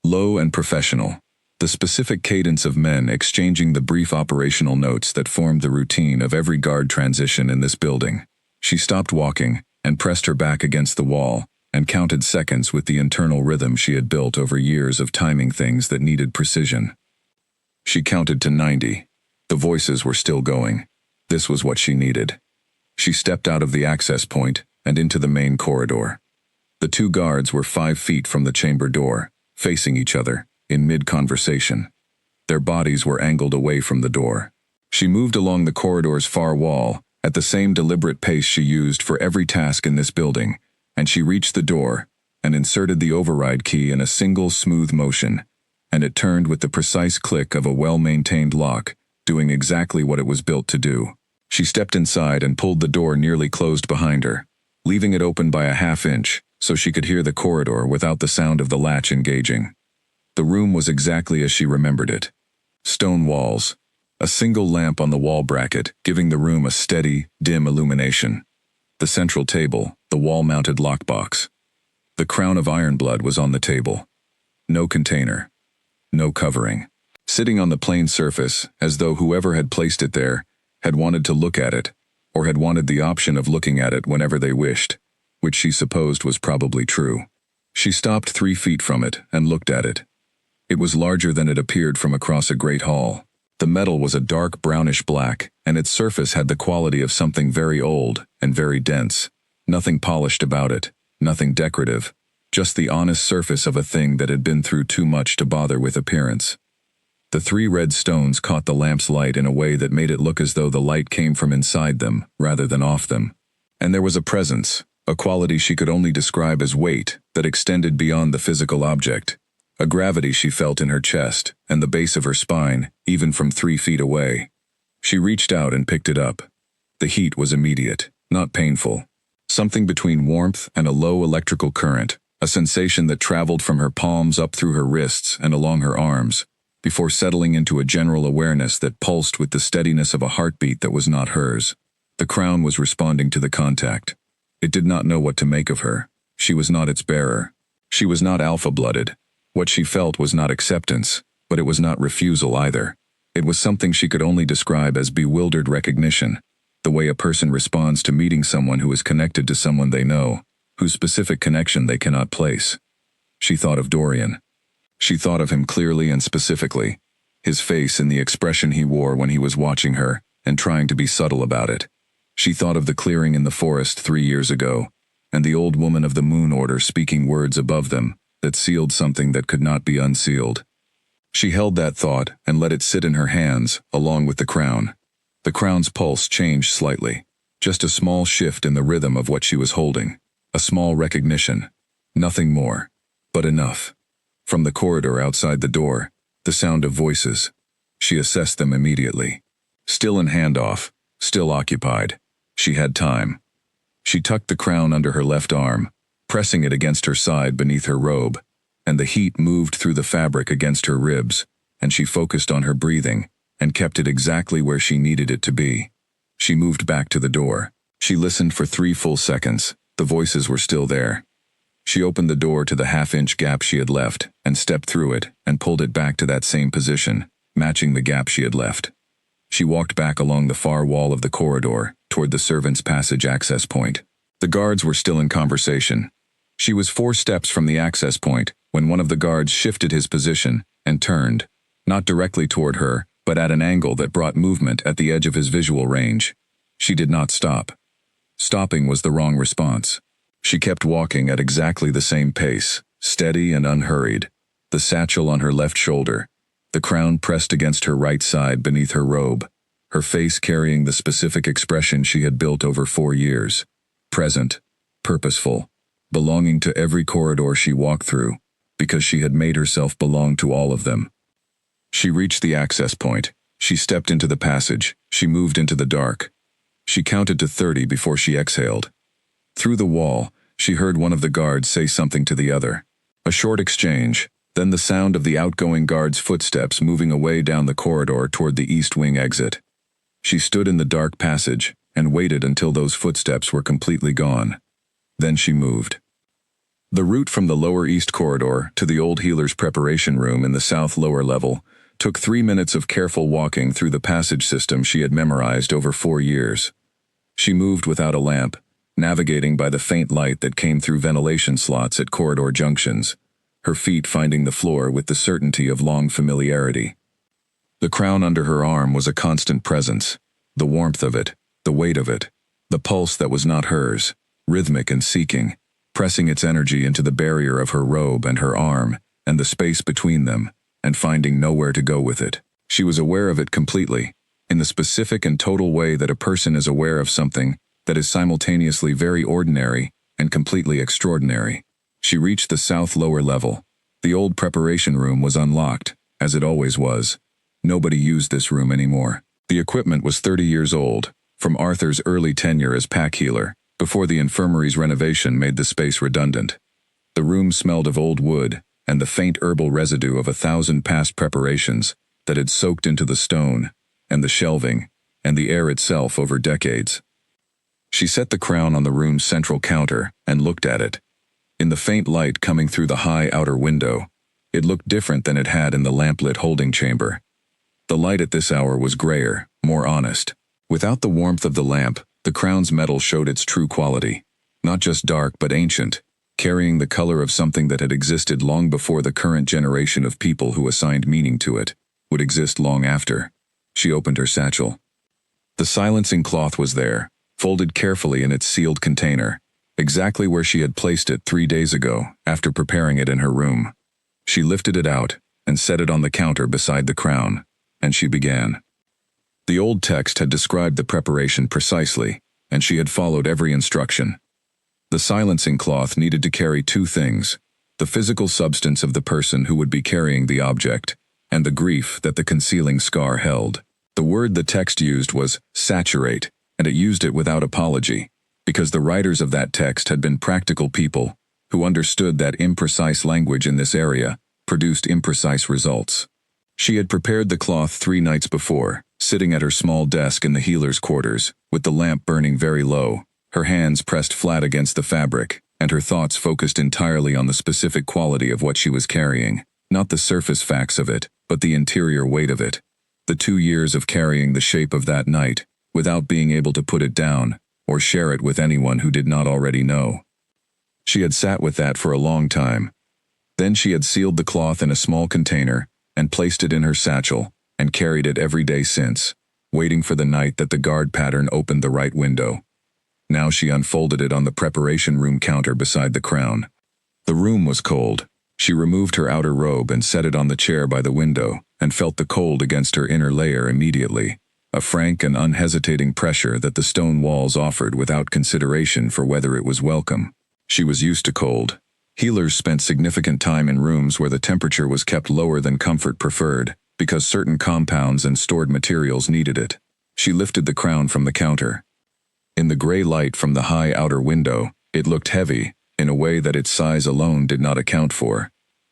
Low and professional. The specific cadence of men exchanging the brief operational notes that formed the routine of every guard transition in this building. She stopped walking and pressed her back against the wall and counted seconds with the internal rhythm she had built over years of timing things that needed precision. She counted to 90. The voices were still going. This was what she needed. She stepped out of the access point and into the main corridor. The 2 guards were 5 feet from the chamber door, facing each other, in mid-conversation. Their bodies were angled away from the door. She moved along the corridor's far wall, at the same deliberate pace she used for every task in this building, and she reached the door, and inserted the override key in a single smooth motion, and it turned with the precise click of a well-maintained lock, doing exactly what it was built to do. She stepped inside and pulled the door nearly closed behind her, leaving it open by a half-inch, so she could hear the corridor without the sound of the latch engaging. The room was exactly as she remembered it. Stone walls. A single lamp on the wall bracket, giving the room a steady, dim illumination. The central table, the wall-mounted lockbox. The crown of ironblood was on the table. No container. No covering. Sitting on the plain surface, as though whoever had placed it there had wanted to look at it, or had wanted the option of looking at it whenever they wished, which she supposed was probably true. She stopped 3 feet from it and looked at it. It was larger than it appeared from across a great hall. The metal was a dark brownish black, and its surface had the quality of something very old and very dense. Nothing polished about it, nothing decorative, just the honest surface of a thing that had been through too much to bother with appearance. The 3 red stones caught the lamp's light in a way that made it look as though the light came from inside them, rather than off them. And there was a presence, a quality she could only describe as weight, that extended beyond the physical object. A gravity she felt in her chest, and the base of her spine, even from 3 feet away. She reached out and picked it up. The heat was immediate, not painful. Something between warmth and a low electrical current, a sensation that traveled from her palms up through her wrists and along her arms, before settling into a general awareness that pulsed with the steadiness of a heartbeat that was not hers. The crown was responding to the contact. It did not know what to make of her. She was not its bearer. She was not alpha-blooded. What she felt was not acceptance, but it was not refusal either. It was something she could only describe as bewildered recognition, the way a person responds to meeting someone who is connected to someone they know, whose specific connection they cannot place. She thought of Dorian. She thought of him clearly and specifically, his face and the expression he wore when he was watching her and trying to be subtle about it. She thought of the clearing in the forest 3 years ago, and the old woman of the Moon Order speaking words above them that sealed something that could not be unsealed. She held that thought and let it sit in her hands, along with the crown. The crown's pulse changed slightly, just a small shift in the rhythm of what she was holding, a small recognition. Nothing more, but enough. From the corridor outside the door, the sound of voices. She assessed them immediately. Still in handoff, still occupied. She had time. She tucked the crown under her left arm, pressing it against her side beneath her robe, and the heat moved through the fabric against her ribs, and she focused on her breathing, and kept it exactly where she needed it to be. She moved back to the door. She listened for 3 full seconds. The voices were still there. She opened the door to the half-inch gap she had left, and stepped through it, and pulled it back to that same position, matching the gap she had left. She walked back along the far wall of the corridor, toward the servants' passage access point. The guards were still in conversation. She was 4 steps from the access point when one of the guards shifted his position and turned, not directly toward her, but at an angle that brought movement at the edge of his visual range. She did not stop. Stopping was the wrong response. She kept walking at exactly the same pace, steady and unhurried, the satchel on her left shoulder, the crown pressed against her right side beneath her robe, her face carrying the specific expression she had built over 4 years, present, purposeful, belonging to every corridor she walked through, because she had made herself belong to all of them. She reached the access point, She stepped into the passage. She moved into the dark. She counted to 30 before she exhaled. Through the wall, she heard one of the guards say something to the other. A short exchange, then the sound of the outgoing guard's footsteps moving away down the corridor toward the east wing exit. She stood in the dark passage and waited until those footsteps were completely gone. Then she moved. The route from the lower east corridor to the old healer's preparation room in the south lower level took 3 minutes of careful walking through the passage system she had memorized over 4 years. She moved without a lamp, navigating by the faint light that came through ventilation slots at corridor junctions, her feet finding the floor with the certainty of long familiarity. The crown under her arm was a constant presence, the warmth of it, the weight of it, the pulse that was not hers, rhythmic and seeking, pressing its energy into the barrier of her robe and her arm, and the space between them, and finding nowhere to go with it. She was aware of it completely, in the specific and total way that a person is aware of something that is simultaneously very ordinary and completely extraordinary. She reached the south lower level. The old preparation room was unlocked, as it always was. Nobody used this room anymore. The equipment was 30 years old, from Arthur's early tenure as pack healer, before the infirmary's renovation made the space redundant. The room smelled of old wood and the faint herbal residue of 1,000 past preparations that had soaked into the stone, and the shelving, and the air itself over decades. She set the crown on the room's central counter and looked at it. In the faint light coming through the high outer window, it looked different than it had in the lamplit holding chamber. The light at this hour was grayer, more honest. Without the warmth of the lamp, the crown's metal showed its true quality. Not just dark but ancient, carrying the color of something that had existed long before the current generation of people who assigned meaning to it would exist long after. She opened her satchel. The silencing cloth was there, folded carefully in its sealed container, exactly where she had placed it 3 days ago after preparing it in her room. She lifted it out and set it on the counter beside the crown, and she began. The old text had described the preparation precisely, and she had followed every instruction. The silencing cloth needed to carry 2 things: the physical substance of the person who would be carrying the object, and the grief that the concealing scar held. The word the text used was saturate, and it used it without apology, because the writers of that text had been practical people who understood that imprecise language in this area produced imprecise results. She had prepared the cloth 3 nights before, sitting at her small desk in the healer's quarters, with the lamp burning very low, her hands pressed flat against the fabric, and her thoughts focused entirely on the specific quality of what she was carrying, not the surface facts of it, but the interior weight of it. The 2 years of carrying the shape of that night, without being able to put it down, or share it with anyone who did not already know. She had sat with that for a long time. Then she had sealed the cloth in a small container, and placed it in her satchel, and carried it every day since, waiting for the night that the guard pattern opened the right window. Now she unfolded it on the preparation room counter beside the crown. The room was cold. She removed her outer robe and set it on the chair by the window, and felt the cold against her inner layer immediately, a frank and unhesitating pressure that the stone walls offered without consideration for whether it was welcome. She was used to cold. Healers spent significant time in rooms where the temperature was kept lower than comfort preferred, because certain compounds and stored materials needed it. She lifted the crown from the counter. In the gray light from the high outer window, it looked heavy, in a way that its size alone did not account for.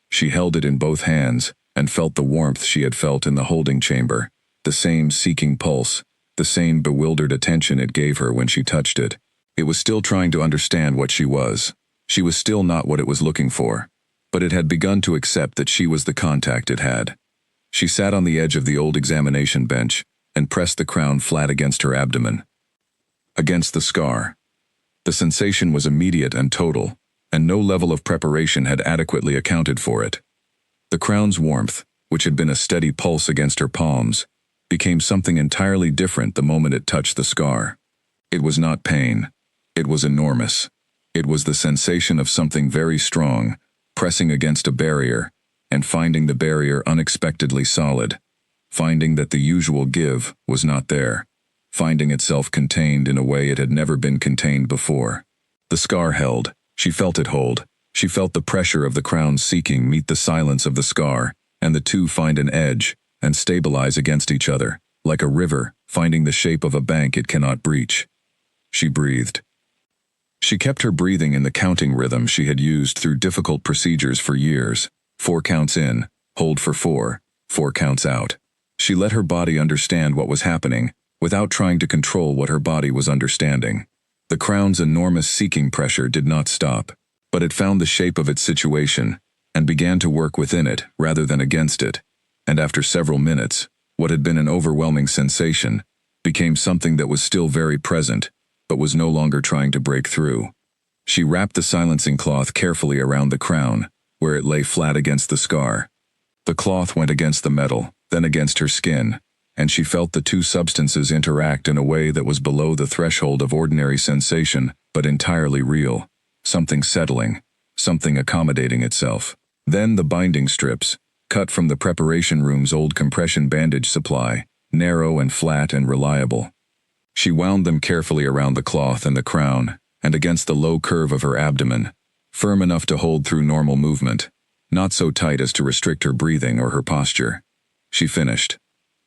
She held it in both hands, and felt the warmth she had felt in the holding chamber, the same seeking pulse, the same bewildered attention it gave her when she touched it. It was still trying to understand what she was. She was still not what it was looking for, but it had begun to accept that she was the contact it had. She sat on the edge of the old examination bench and pressed the crown flat against her abdomen. Against the scar. The sensation was immediate and total, and no level of preparation had adequately accounted for it. The crown's warmth, which had been a steady pulse against her palms, became something entirely different the moment it touched the scar. It was not pain. It was enormous. It was the sensation of something very strong, pressing against a barrier, and finding the barrier unexpectedly solid, finding that the usual give was not there, finding itself contained in a way it had never been contained before. The scar held. She felt it hold. She felt the pressure of the crown's seeking meet the silence of the scar, and the two find an edge, and stabilize against each other, like a river, finding the shape of a bank it cannot breach. She breathed. She kept her breathing in the counting rhythm she had used through difficult procedures for years. 4 counts in, hold for 4, 4 counts out. She let her body understand what was happening, without trying to control what her body was understanding. The crown's enormous seeking pressure did not stop, but it found the shape of its situation, and began to work within it rather than against it, and after several minutes, what had been an overwhelming sensation became something that was still very present, but was no longer trying to break through. She wrapped the silencing cloth carefully around the crown, where it lay flat against the scar. The cloth went against the metal, then against her skin, and she felt the two substances interact in a way that was below the threshold of ordinary sensation, but entirely real. Something settling, something accommodating itself. Then the binding strips, cut from the preparation room's old compression bandage supply, narrow and flat and reliable. She wound them carefully around the cloth and the crown, and against the low curve of her abdomen, firm enough to hold through normal movement, not so tight as to restrict her breathing or her posture. She finished.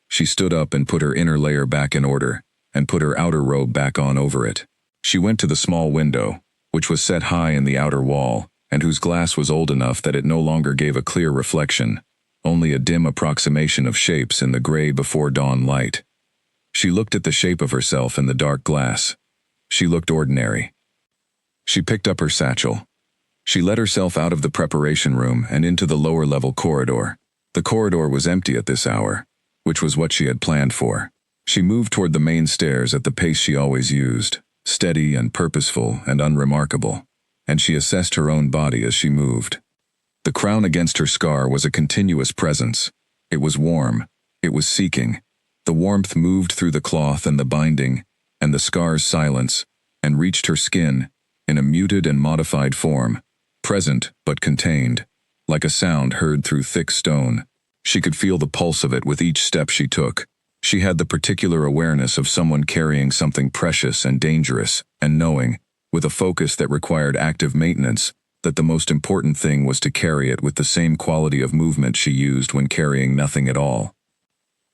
She stood up and put her inner layer back in order, and put her outer robe back on over it. She went to the small window, which was set high in the outer wall, and whose glass was old enough that it no longer gave a clear reflection, only a dim approximation of shapes in the gray before dawn light. She looked at the shape of herself in the dark glass. She looked ordinary. She picked up her satchel. She let herself out of the preparation room and into the lower-level corridor. The corridor was empty at this hour, which was what she had planned for. She moved toward the main stairs at the pace she always used, steady and purposeful and unremarkable, and she assessed her own body as she moved. The crown against her scar was a continuous presence. It was warm. It was seeking. The warmth moved through the cloth and the binding, and the scar's silence, and reached her skin, in a muted and modified form, present but contained, like a sound heard through thick stone. She could feel the pulse of it with each step she took. She had the particular awareness of someone carrying something precious and dangerous, and knowing, with a focus that required active maintenance, that the most important thing was to carry it with the same quality of movement she used when carrying nothing at all.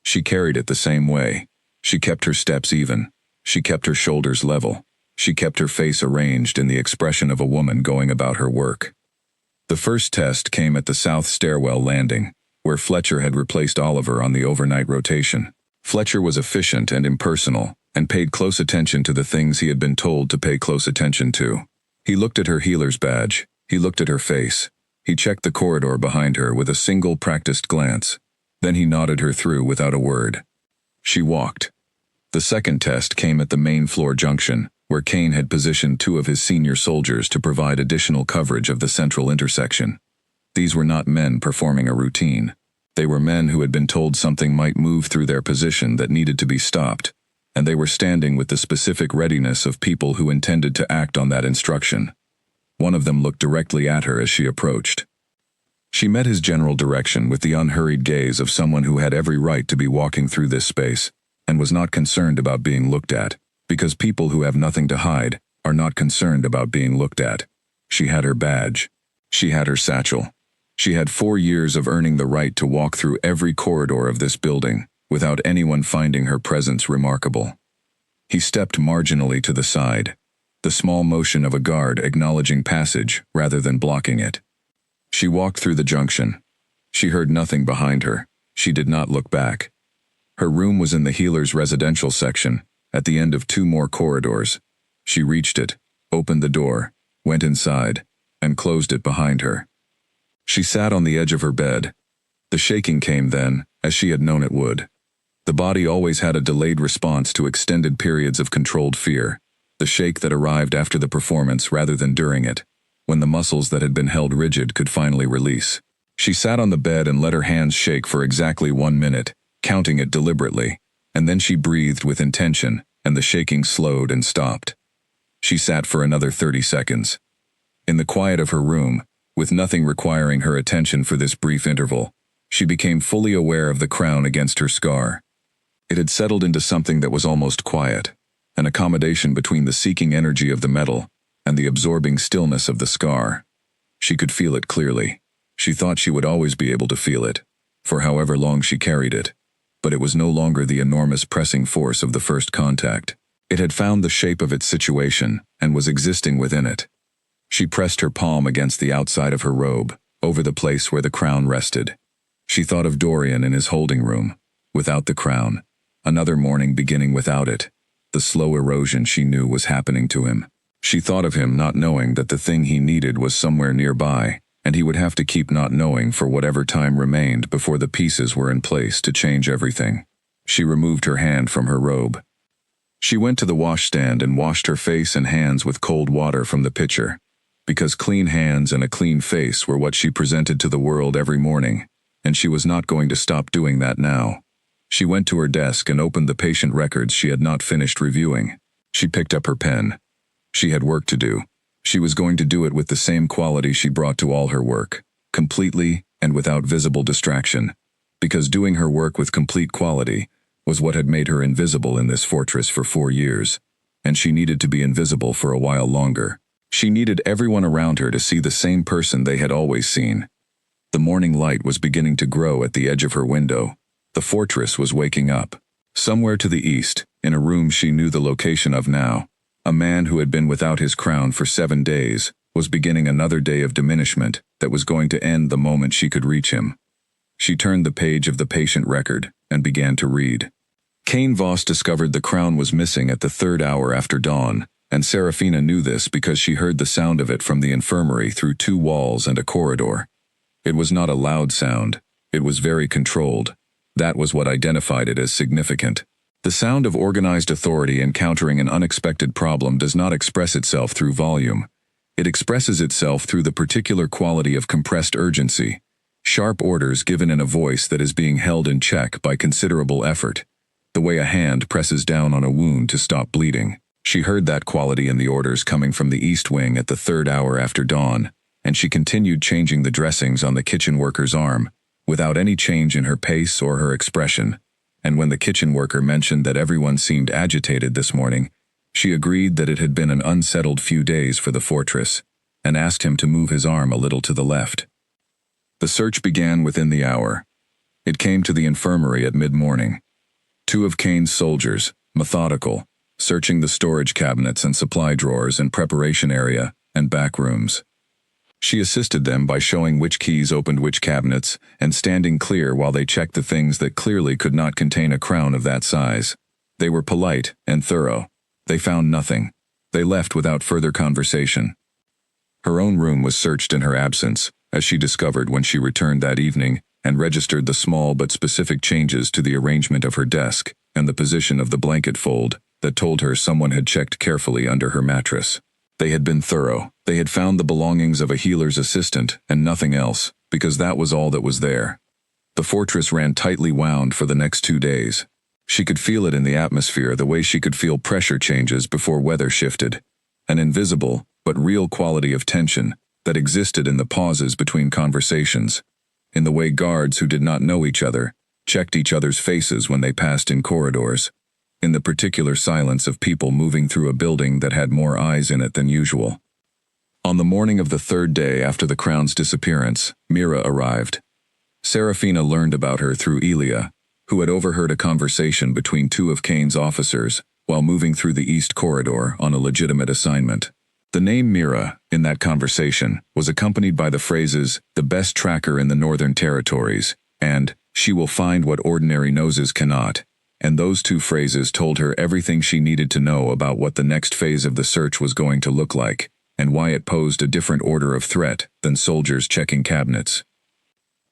She carried it the same way. She kept her steps even. She kept her shoulders level. She kept her face arranged in the expression of a woman going about her work. The first test came at the south stairwell landing, where Fletcher had replaced Oliver on the overnight rotation. Fletcher was efficient and impersonal, and paid close attention to the things he had been told to pay close attention to. He looked at her healer's badge. He looked at her face. He checked the corridor behind her with a single practiced glance. Then he nodded her through without a word. She walked. The second test came at the main floor junction, where Kane had positioned 2 of his senior soldiers to provide additional coverage of the central intersection. These were not men performing a routine. They were men who had been told something might move through their position that needed to be stopped, and they were standing with the specific readiness of people who intended to act on that instruction. One of them looked directly at her as she approached. She met his general direction with the unhurried gaze of someone who had every right to be walking through this space, and was not concerned about being looked at, because people who have nothing to hide are not concerned about being looked at. She had her badge. She had her satchel. She had 4 years of earning the right to walk through every corridor of this building, without anyone finding her presence remarkable. He stepped marginally to the side, the small motion of a guard acknowledging passage rather than blocking it. She walked through the junction. She heard nothing behind her. She did not look back. Her room was in the healer's residential section, at the end of 2 more corridors. She reached it, opened the door, went inside, and closed it behind her. She sat on the edge of her bed. The shaking came then, as she had known it would. The body always had a delayed response to extended periods of controlled fear, the shake that arrived after the performance rather than during it, when the muscles that had been held rigid could finally release. She sat on the bed and let her hands shake for exactly 1 minute, counting it deliberately, and then she breathed with intention, and the shaking slowed and stopped. She sat for another 30 seconds. In the quiet of her room, with nothing requiring her attention for this brief interval, she became fully aware of the crown against her scar. It had settled into something that was almost quiet, an accommodation between the seeking energy of the metal and the absorbing stillness of the scar. She could feel it clearly. She thought she would always be able to feel it. for however long she carried it. But it was no longer the enormous pressing force of the first contact. It had found the shape of its situation and was existing within it. She pressed her palm against the outside of her robe, over the place where the crown rested. She thought of Dorian in his holding room, without the crown, another morning beginning without it. The slow erosion she knew was happening to him. She thought of him not knowing that the thing he needed was somewhere nearby, and he would have to keep not knowing for whatever time remained before the pieces were in place to change everything. She removed her hand from her robe. She went to the washstand and washed her face and hands with cold water from the pitcher, because clean hands and a clean face were what she presented to the world every morning, and she was not going to stop doing that now. She went to her desk and opened the patient records she had not finished reviewing. She picked up her pen. She had work to do. She was going to do it with the same quality she brought to all her work, completely and without visible distraction, because doing her work with complete quality was what had made her invisible in this fortress for 4 years, and she needed to be invisible for a while longer. She needed everyone around her to see the same person they had always seen. The morning light was beginning to grow at the edge of her window. The fortress was waking up. Somewhere to the east, in a room she knew the location of now, a man who had been without his crown for 7 days was beginning another day of diminishment that was going to end the moment she could reach him. She turned the page of the patient record and began to read. Cain Voss discovered the crown was missing at the 3rd hour after dawn, and Serafina knew this because she heard the sound of it from the infirmary through 2 walls and a corridor. It was not a loud sound. It was very controlled. That was what identified it as significant. The sound of organized authority encountering an unexpected problem does not express itself through volume. It expresses itself through the particular quality of compressed urgency, sharp orders given in a voice that is being held in check by considerable effort, the way a hand presses down on a wound to stop bleeding. She heard that quality in the orders coming from the east wing at the 3rd hour after dawn, and she continued changing the dressings on the kitchen worker's arm, without any change in her pace or her expression. And when the kitchen worker mentioned that everyone seemed agitated this morning, she agreed that it had been an unsettled few days for the fortress, and asked him to move his arm a little to the left. The search began within the hour. It came to the infirmary at mid-morning. 2 of Cain's soldiers, methodical, searching the storage cabinets and supply drawers and preparation area and back rooms. She assisted them by showing which keys opened which cabinets and standing clear while they checked the things that clearly could not contain a crown of that size. They were polite and thorough. They found nothing. They left without further conversation. Her own room was searched in her absence, as she discovered when she returned that evening and registered the small but specific changes to the arrangement of her desk and the position of the blanket fold that told her someone had checked carefully under her mattress. They had been thorough. They had found the belongings of a healer's assistant and nothing else, because that was all that was there. The fortress ran tightly wound for the next 2 days. She could feel it in the atmosphere the way she could feel pressure changes before weather shifted, an invisible but real quality of tension that existed in the pauses between conversations, in the way guards who did not know each other checked each other's faces when they passed in corridors, in the particular silence of people moving through a building that had more eyes in it than usual. On the morning of the 3rd day after the crown's disappearance, Mira arrived. Serafina learned about her through Elia, who had overheard a conversation between 2 of Cain's officers while moving through the east corridor on a legitimate assignment. The name Mira, in that conversation, was accompanied by the phrases, "the best tracker in the Northern Territories," and "she will find what ordinary noses cannot," and those 2 phrases told her everything she needed to know about what the next phase of the search was going to look like, and why it posed a different order of threat than soldiers checking cabinets.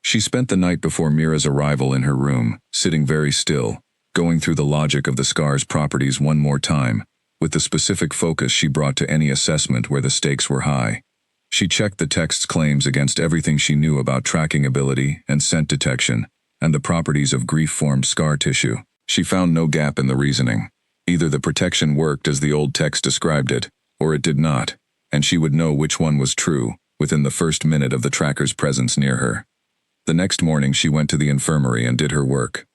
She spent the night before Mira's arrival in her room, sitting very still, going through the logic of the scar's properties one more time, with the specific focus she brought to any assessment where the stakes were high. She checked the text's claims against everything she knew about tracking ability and scent detection, and the properties of grief-formed scar tissue. She found no gap in the reasoning. Either the protection worked as the old text described it, or it did not, and she would know which one was true within the first minute of the tracker's presence near her. The next morning she went to the infirmary and did her work.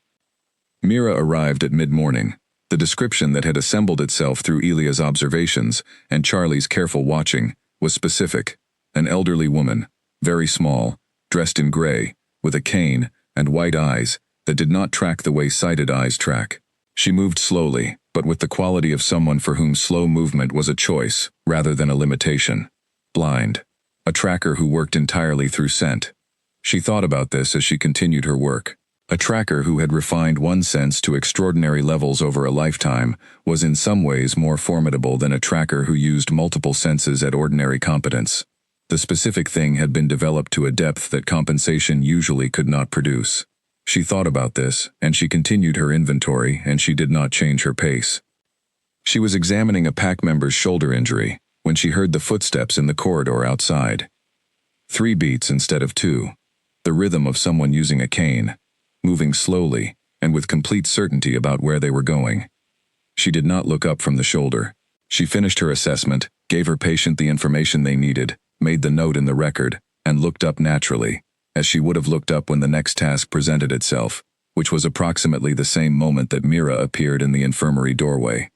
Mira arrived at mid-morning. The description that had assembled itself through Elia's observations and Charlie's careful watching was specific. An elderly woman, very small, dressed in gray, with a cane, and white eyes that did not track the way sighted eyes track. She moved slowly, but with the quality of someone for whom slow movement was a choice rather than a limitation. Blind. A tracker who worked entirely through scent. She thought about this as she continued her work. A tracker who had refined one sense to extraordinary levels over a lifetime was in some ways more formidable than a tracker who used multiple senses at ordinary competence. The specific thing had been developed to a depth that compensation usually could not produce. She thought about this, and she continued her inventory, and she did not change her pace. She was examining a pack member's shoulder injury when she heard the footsteps in the corridor outside. 3 beats instead of 2. The rhythm of someone using a cane, moving slowly and with complete certainty about where they were going. She did not look up from the shoulder. She finished her assessment, gave her patient the information they needed, made the note in the record, and looked up naturally, as she would have looked up when the next task presented itself, which was approximately the same moment that Mira appeared in the infirmary doorway.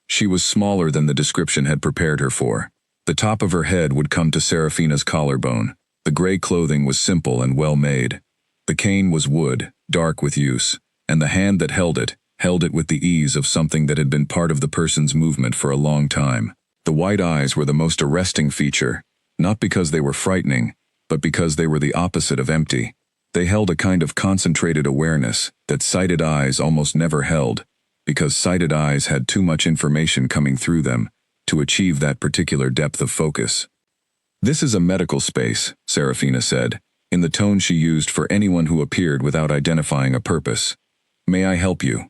She was smaller than the description had prepared her for. The top of her head would come to Serafina's collarbone. The gray clothing was simple and well made. The cane was wood, dark with use, and the hand that held it with the ease of something that had been part of the person's movement for a long time. The white eyes were the most arresting feature, not because they were frightening, but because they were the opposite of empty. They held a kind of concentrated awareness that sighted eyes almost never held, because sighted eyes had too much information coming through them to achieve that particular depth of focus. "This is a medical space," Serafina said, in the tone she used for anyone who appeared without identifying a purpose. "May I help you?"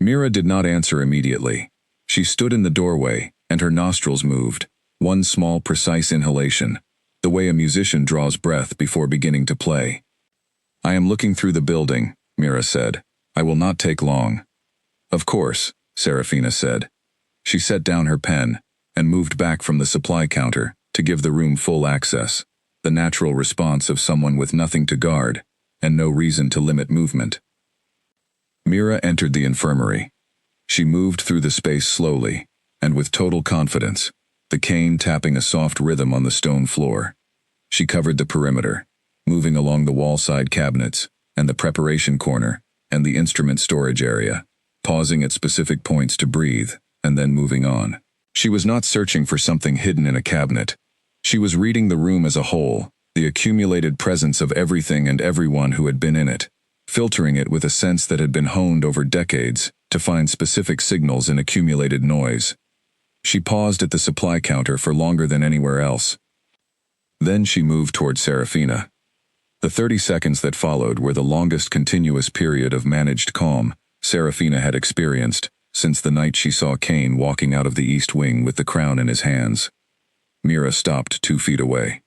Mira did not answer immediately. She stood in the doorway, and her nostrils moved, one small precise inhalation, the way a musician draws breath before beginning to play. "I am looking through the building," Mira said. "I will not take long." "Of course," Serafina said. She set down her pen and moved back from the supply counter to give the room full access, the natural response of someone with nothing to guard and no reason to limit movement. Mira entered the infirmary. She moved through the space slowly and with total confidence, the cane tapping a soft rhythm on the stone floor. She covered the perimeter, moving along the wall-side cabinets and the preparation corner and the instrument storage area, pausing at specific points to breathe and then moving on. She was not searching for something hidden in a cabinet. She was reading the room as a whole, the accumulated presence of everything and everyone who had been in it, filtering it with a sense that had been honed over decades to find specific signals in accumulated noise. She paused at the supply counter for longer than anywhere else. Then she moved toward Serafina. The 30 seconds that followed were the longest continuous period of managed calm Serafina had experienced since the night she saw Kane walking out of the East Wing with the crown in his hands. Mira stopped 2 feet away.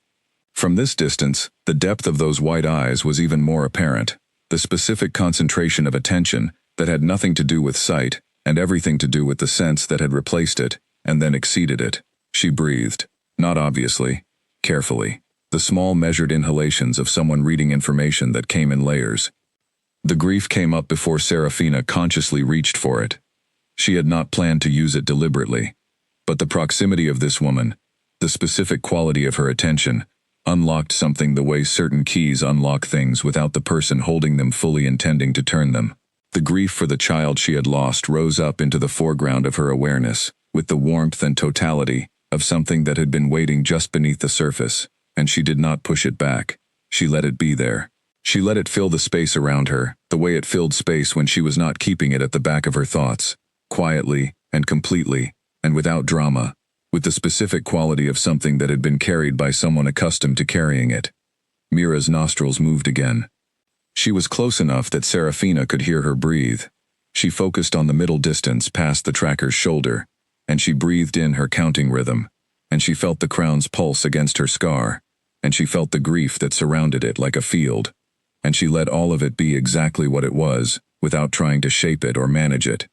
From this distance, the depth of those white eyes was even more apparent, the specific concentration of attention that had nothing to do with sight and everything to do with the sense that had replaced it and then exceeded it. She breathed, not obviously, carefully, the small measured inhalations of someone reading information that came in layers. The grief came up before Serafina consciously reached for it. She had not planned to use it deliberately, but the proximity of this woman, the specific quality of her attention, unlocked something the way certain keys unlock things without the person holding them fully intending to turn them. The grief for the child she had lost rose up into the foreground of her awareness, with the warmth and totality of something that had been waiting just beneath the surface, and she did not push it back. She let it be there. She let it fill the space around her, the way it filled space when she was not keeping it at the back of her thoughts, quietly and completely, and without drama, with the specific quality of something that had been carried by someone accustomed to carrying it. Mira's nostrils moved again. She was close enough that Serafina could hear her breathe. She focused on the middle distance past the tracker's shoulder, and she breathed in her counting rhythm, and she felt the crown's pulse against her scar, and she felt the grief that surrounded it like a field, and she let all of it be exactly what it was, without trying to shape it or manage it.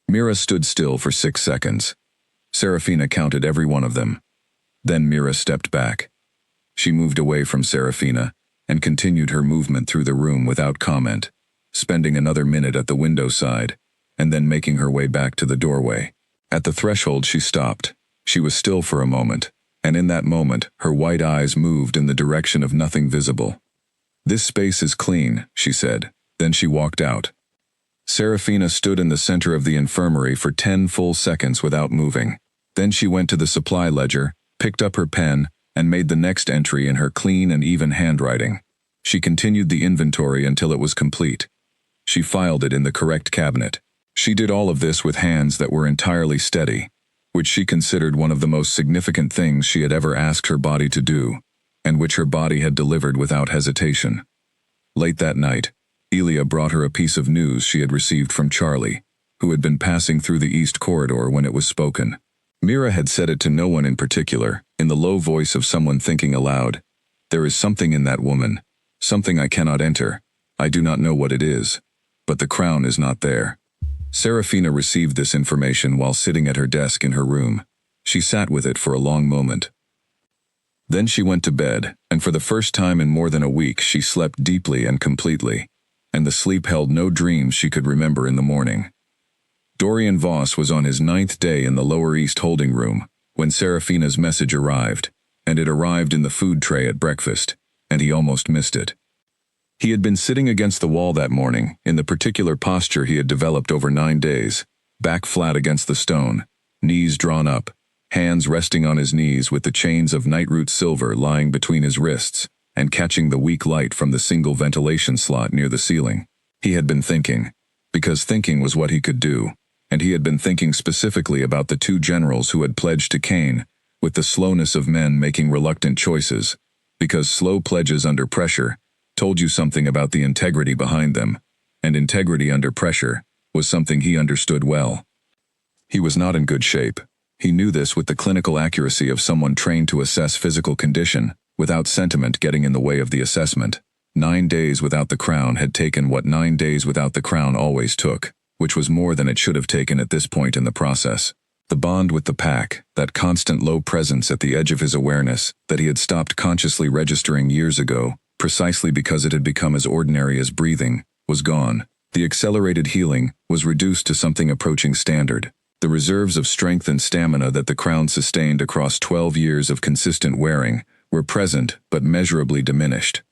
Mira stood still for 6 seconds. Serafina counted every one of them. Then Mira stepped back. She moved away from Serafina and continued her movement through the room without comment, spending another minute at the window side, and then making her way back to the doorway. At the threshold she stopped. She was still for a moment, and in that moment her white eyes moved in the direction of nothing visible. "This space is clean," she said. Then she walked out. Serafina stood in the center of the infirmary for 10 full seconds without moving. Then she went to the supply ledger, picked up her pen, and made the next entry in her clean and even handwriting. She continued the inventory until it was complete. She filed it in the correct cabinet. She did all of this with hands that were entirely steady, which she considered one of the most significant things she had ever asked her body to do, and which her body had delivered without hesitation. Late that night, Elia brought her a piece of news she had received from Charlie, who had been passing through the east corridor when it was spoken. Mira had said it to no one in particular, in the low voice of someone thinking aloud. "There is something in that woman, something I cannot enter. I do not know what it is, but the crown is not there." Serafina received this information while sitting at her desk in her room. She sat with it for a long moment. Then she went to bed, and for the first time in more than a week she slept deeply and completely, and the sleep held no dreams she could remember in the morning. Dorian Voss was on his 9th day in the Lower East holding room when Serafina's message arrived, and it arrived in the food tray at breakfast, and he almost missed it. He had been sitting against the wall that morning, in the particular posture he had developed over 9 days, back flat against the stone, knees drawn up, hands resting on his knees with the chains of nightroot silver lying between his wrists, and catching the weak light from the single ventilation slot near the ceiling. He had been thinking, because thinking was what he could do, and he had been thinking specifically about the 2 generals who had pledged to Cain, with the slowness of men making reluctant choices, because slow pledges under pressure told you something about the integrity behind them, and integrity under pressure was something he understood well. He was not in good shape. He knew this with the clinical accuracy of someone trained to assess physical condition, without sentiment getting in the way of the assessment. 9 days without the crown had taken what 9 days without the crown always took, which was more than it should have taken at this point in the process. The bond with the pack, that constant low presence at the edge of his awareness that he had stopped consciously registering years ago, precisely because it had become as ordinary as breathing, was gone. The accelerated healing was reduced to something approaching standard. The reserves of strength and stamina that the crown sustained across 12 years of consistent wearing were present but measurably diminished,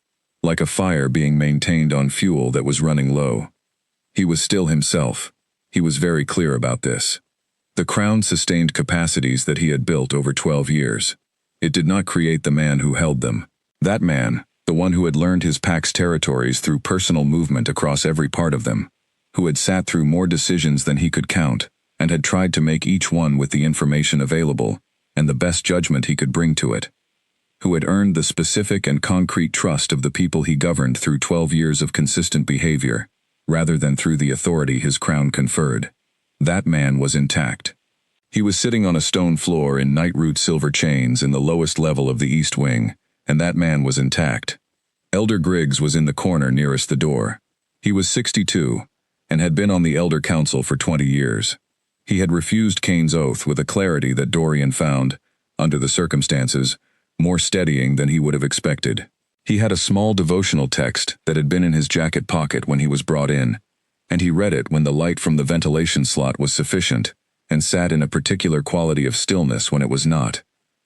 like a fire being maintained on fuel that was running low. He was still himself. He was very clear about this. The crown sustained capacities that he had built over 12 years. It did not create the man who held them. That man, the one who had learned his pack's territories through personal movement across every part of them, who had sat through more decisions than he could count, and had tried to make each one with the information available, and the best judgment he could bring to it, who had earned the specific and concrete trust of the people he governed through 12 years of consistent behavior, rather than through the authority his crown conferred. That man was intact. He was sitting on a stone floor in nightroot silver chains in the lowest level of the East Wing, and that man was intact. Elder Griggs was in the corner nearest the door. He was 62, and had been on the Elder Council for 20 years. He had refused Cain's oath with a clarity that Dorian found, under the circumstances, more steadying than he would have expected. He had a small devotional text that had been in his jacket pocket when he was brought in, and he read it when the light from the ventilation slot was sufficient, and sat in a particular quality of stillness when it was not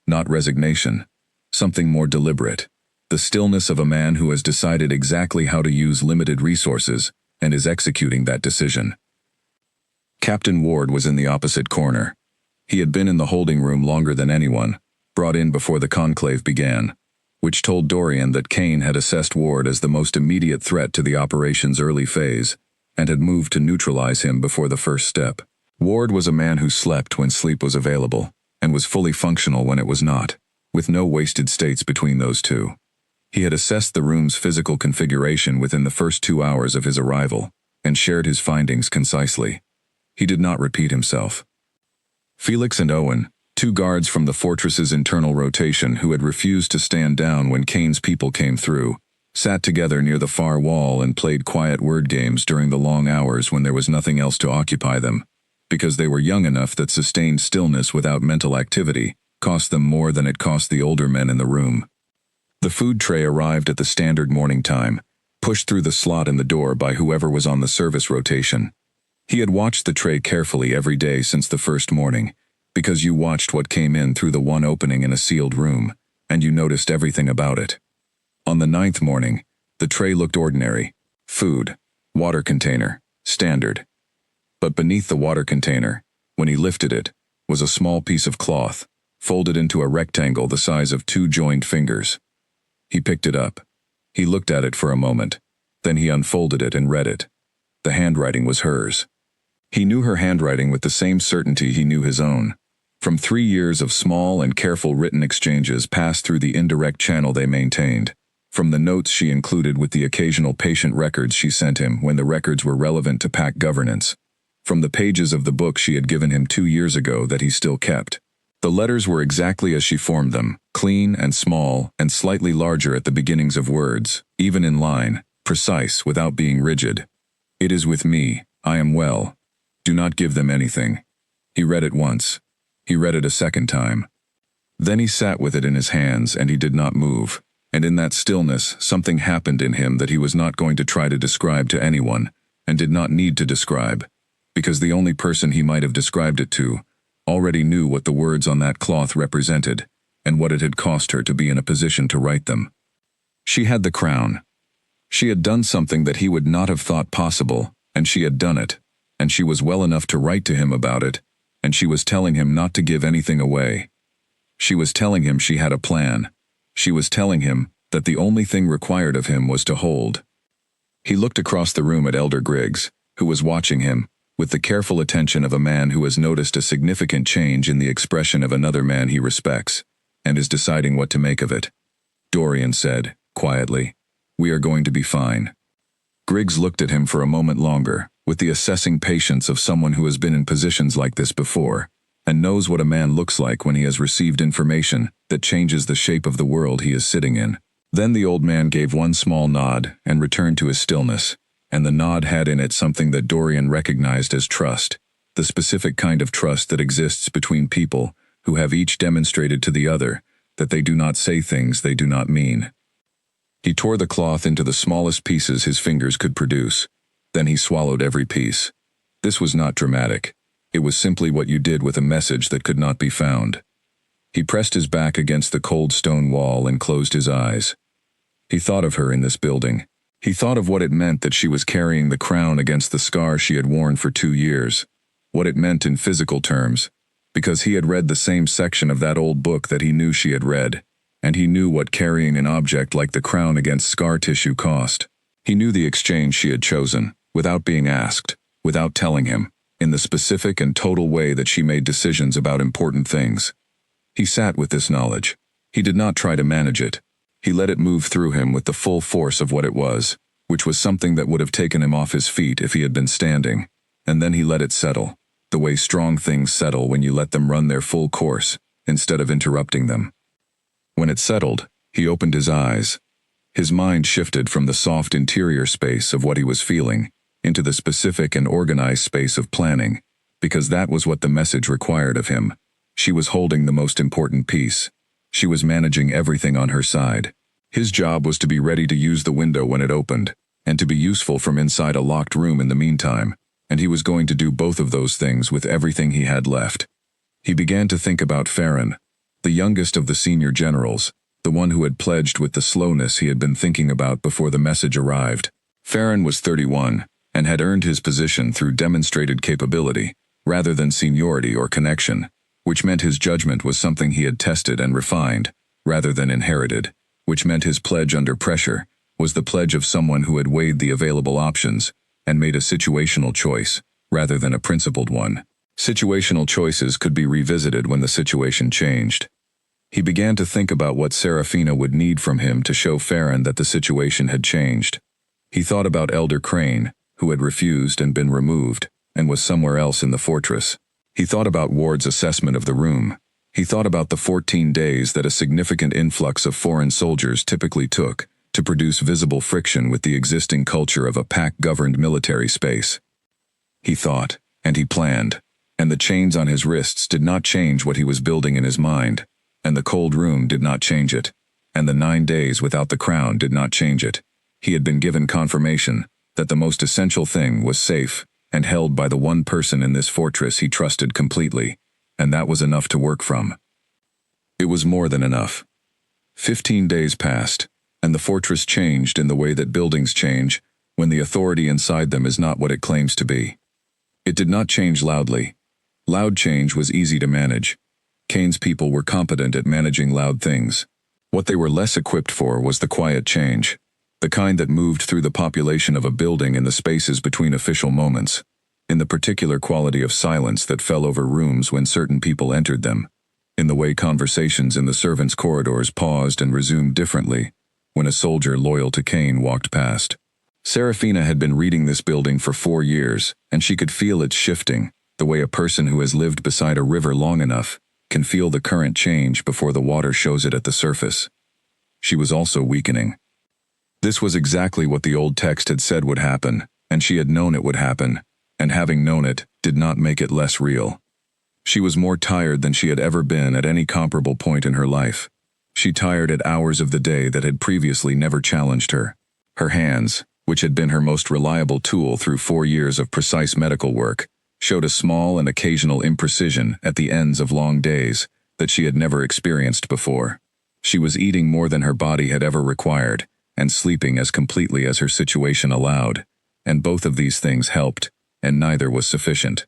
resignation, something more deliberate, the stillness of a man who has decided exactly how to use limited resources and is executing that decision. Captain Ward was in the opposite corner. He had been in the holding room longer than anyone, brought in before the conclave began, which told Dorian that Cain had assessed Ward as the most immediate threat to the operation's early phase, and had moved to neutralize him before the first step. Ward was a man who slept when sleep was available, and was fully functional when it was not, with no wasted states between those two. He had assessed the room's physical configuration within the first 2 hours of his arrival, and shared his findings concisely. He did not repeat himself. Felix and Owen, 2 guards from the fortress's internal rotation who had refused to stand down when Cain's people came through, sat together near the far wall and played quiet word games during the long hours when there was nothing else to occupy them, because they were young enough that sustained stillness without mental activity cost them more than it cost the older men in the room. The food tray arrived at the standard morning time, pushed through the slot in the door by whoever was on the service rotation. He had watched the tray carefully every day since the first morning, because you watched what came in through the one opening in a sealed room, and you noticed everything about it. On the 9th morning, The tray looked ordinary. Food, water container, standard. But beneath the water container, when he lifted it, was a small piece of cloth, folded into a rectangle the size of 2 joined fingers. He picked it up. He looked at it for a moment. Then he unfolded it and read it. The handwriting was hers. He knew her handwriting with the same certainty he knew his own. From 3 years of small and careful written exchanges passed through the indirect channel they maintained. From the notes she included with the occasional patient records she sent him when the records were relevant to pack governance. From the pages of the book she had given him 2 years ago that he still kept. The letters were exactly as she formed them, clean and small and slightly larger at the beginnings of words, even in line, precise without being rigid. "It is with me, I am well. Do not give them anything." He read it once. He read it a second time. Then he sat with it in his hands and he did not move. And in that stillness, something happened in him that he was not going to try to describe to anyone, and did not need to describe, because the only person he might have described it to already knew what the words on that cloth represented, and what it had cost her to be in a position to write them. She had the crown. She had done something that he would not have thought possible, and she had done it, and she was well enough to write to him about it, and she was telling him not to give anything away. She was telling him she had a plan. She was telling him that the only thing required of him was to hold. He looked across the room at Elder Griggs, who was watching him, with the careful attention of a man who has noticed a significant change in the expression of another man he respects, and is deciding what to make of it. Dorian said, quietly, "We are going to be fine." Griggs looked at him for a moment longer, with the assessing patience of someone who has been in positions like this before, and knows what a man looks like when he has received information that changes the shape of the world he is sitting in. Then the old man gave one small nod and returned to his stillness, and the nod had in it something that Dorian recognized as trust, the specific kind of trust that exists between people who have each demonstrated to the other that they do not say things they do not mean. He tore the cloth into the smallest pieces his fingers could produce. Then he swallowed every piece. This was not dramatic. It was simply what you did with a message that could not be found. He pressed his back against the cold stone wall and closed his eyes. He thought of her in this building. He thought of what it meant that she was carrying the crown against the scar she had worn for 2 years. What it meant in physical terms, because he had read the same section of that old book that he knew she had read, and he knew what carrying an object like the crown against scar tissue cost. He knew the exchange she had chosen, without being asked, without telling him, in the specific and total way that she made decisions about important things. He sat with this knowledge. He did not try to manage it. He let it move through him with the full force of what it was, which was something that would have taken him off his feet if he had been standing, and then he let it settle, the way strong things settle when you let them run their full course, instead of interrupting them. When it settled, he opened his eyes. His mind shifted from the soft interior space of what he was feeling into the specific and organized space of planning, because that was what the message required of him. She was holding the most important piece. She was managing everything on her side. His job was to be ready to use the window when it opened, and to be useful from inside a locked room in the meantime, and he was going to do both of those things with everything he had left. He began to think about Farron, the youngest of the senior generals, the one who had pledged with the slowness he had been thinking about before the message arrived. Farron was 31, and had earned his position through demonstrated capability, rather than seniority or connection, which meant his judgment was something he had tested and refined, rather than inherited, which meant his pledge under pressure was the pledge of someone who had weighed the available options and made a situational choice, rather than a principled one. Situational choices could be revisited when the situation changed. He began to think about what Serafina would need from him to show Farron that the situation had changed. He thought about Elder Crane, who had refused and been removed, and was somewhere else in the fortress. He thought about Ward's assessment of the room. He thought about the 14 days that a significant influx of foreign soldiers typically took to produce visible friction with the existing culture of a pack-governed military space. He thought, and he planned, and the chains on his wrists did not change what he was building in his mind, and the cold room did not change it, and the 9 days without the crown did not change it. He had been given confirmation that the most essential thing was safe and held by the one person in this fortress he trusted completely, and that was enough to work from. It was more than enough. 15 days passed, and the fortress changed in the way that buildings change when the authority inside them is not what it claims to be. It did not change loudly. Loud change was easy to manage. Kane's people were competent at managing loud things. What they were less equipped for was the quiet change, the kind that moved through the population of a building in the spaces between official moments, in the particular quality of silence that fell over rooms when certain people entered them, in the way conversations in the servants' corridors paused and resumed differently when a soldier loyal to Kane walked past. Serafina had been reading this building for 4 years, and she could feel it shifting, the way a person who has lived beside a river long enough can feel the current change before the water shows it at the surface. She was also weakening. This was exactly what the old text had said would happen, and she had known it would happen, and having known it did not make it less real. She was more tired than she had ever been at any comparable point in her life. She tired at hours of the day that had previously never challenged her. Her hands, which had been her most reliable tool through 4 years of precise medical work, showed a small and occasional imprecision at the ends of long days that she had never experienced before. She was eating more than her body had ever required, and sleeping as completely as her situation allowed, and both of these things helped, and neither was sufficient.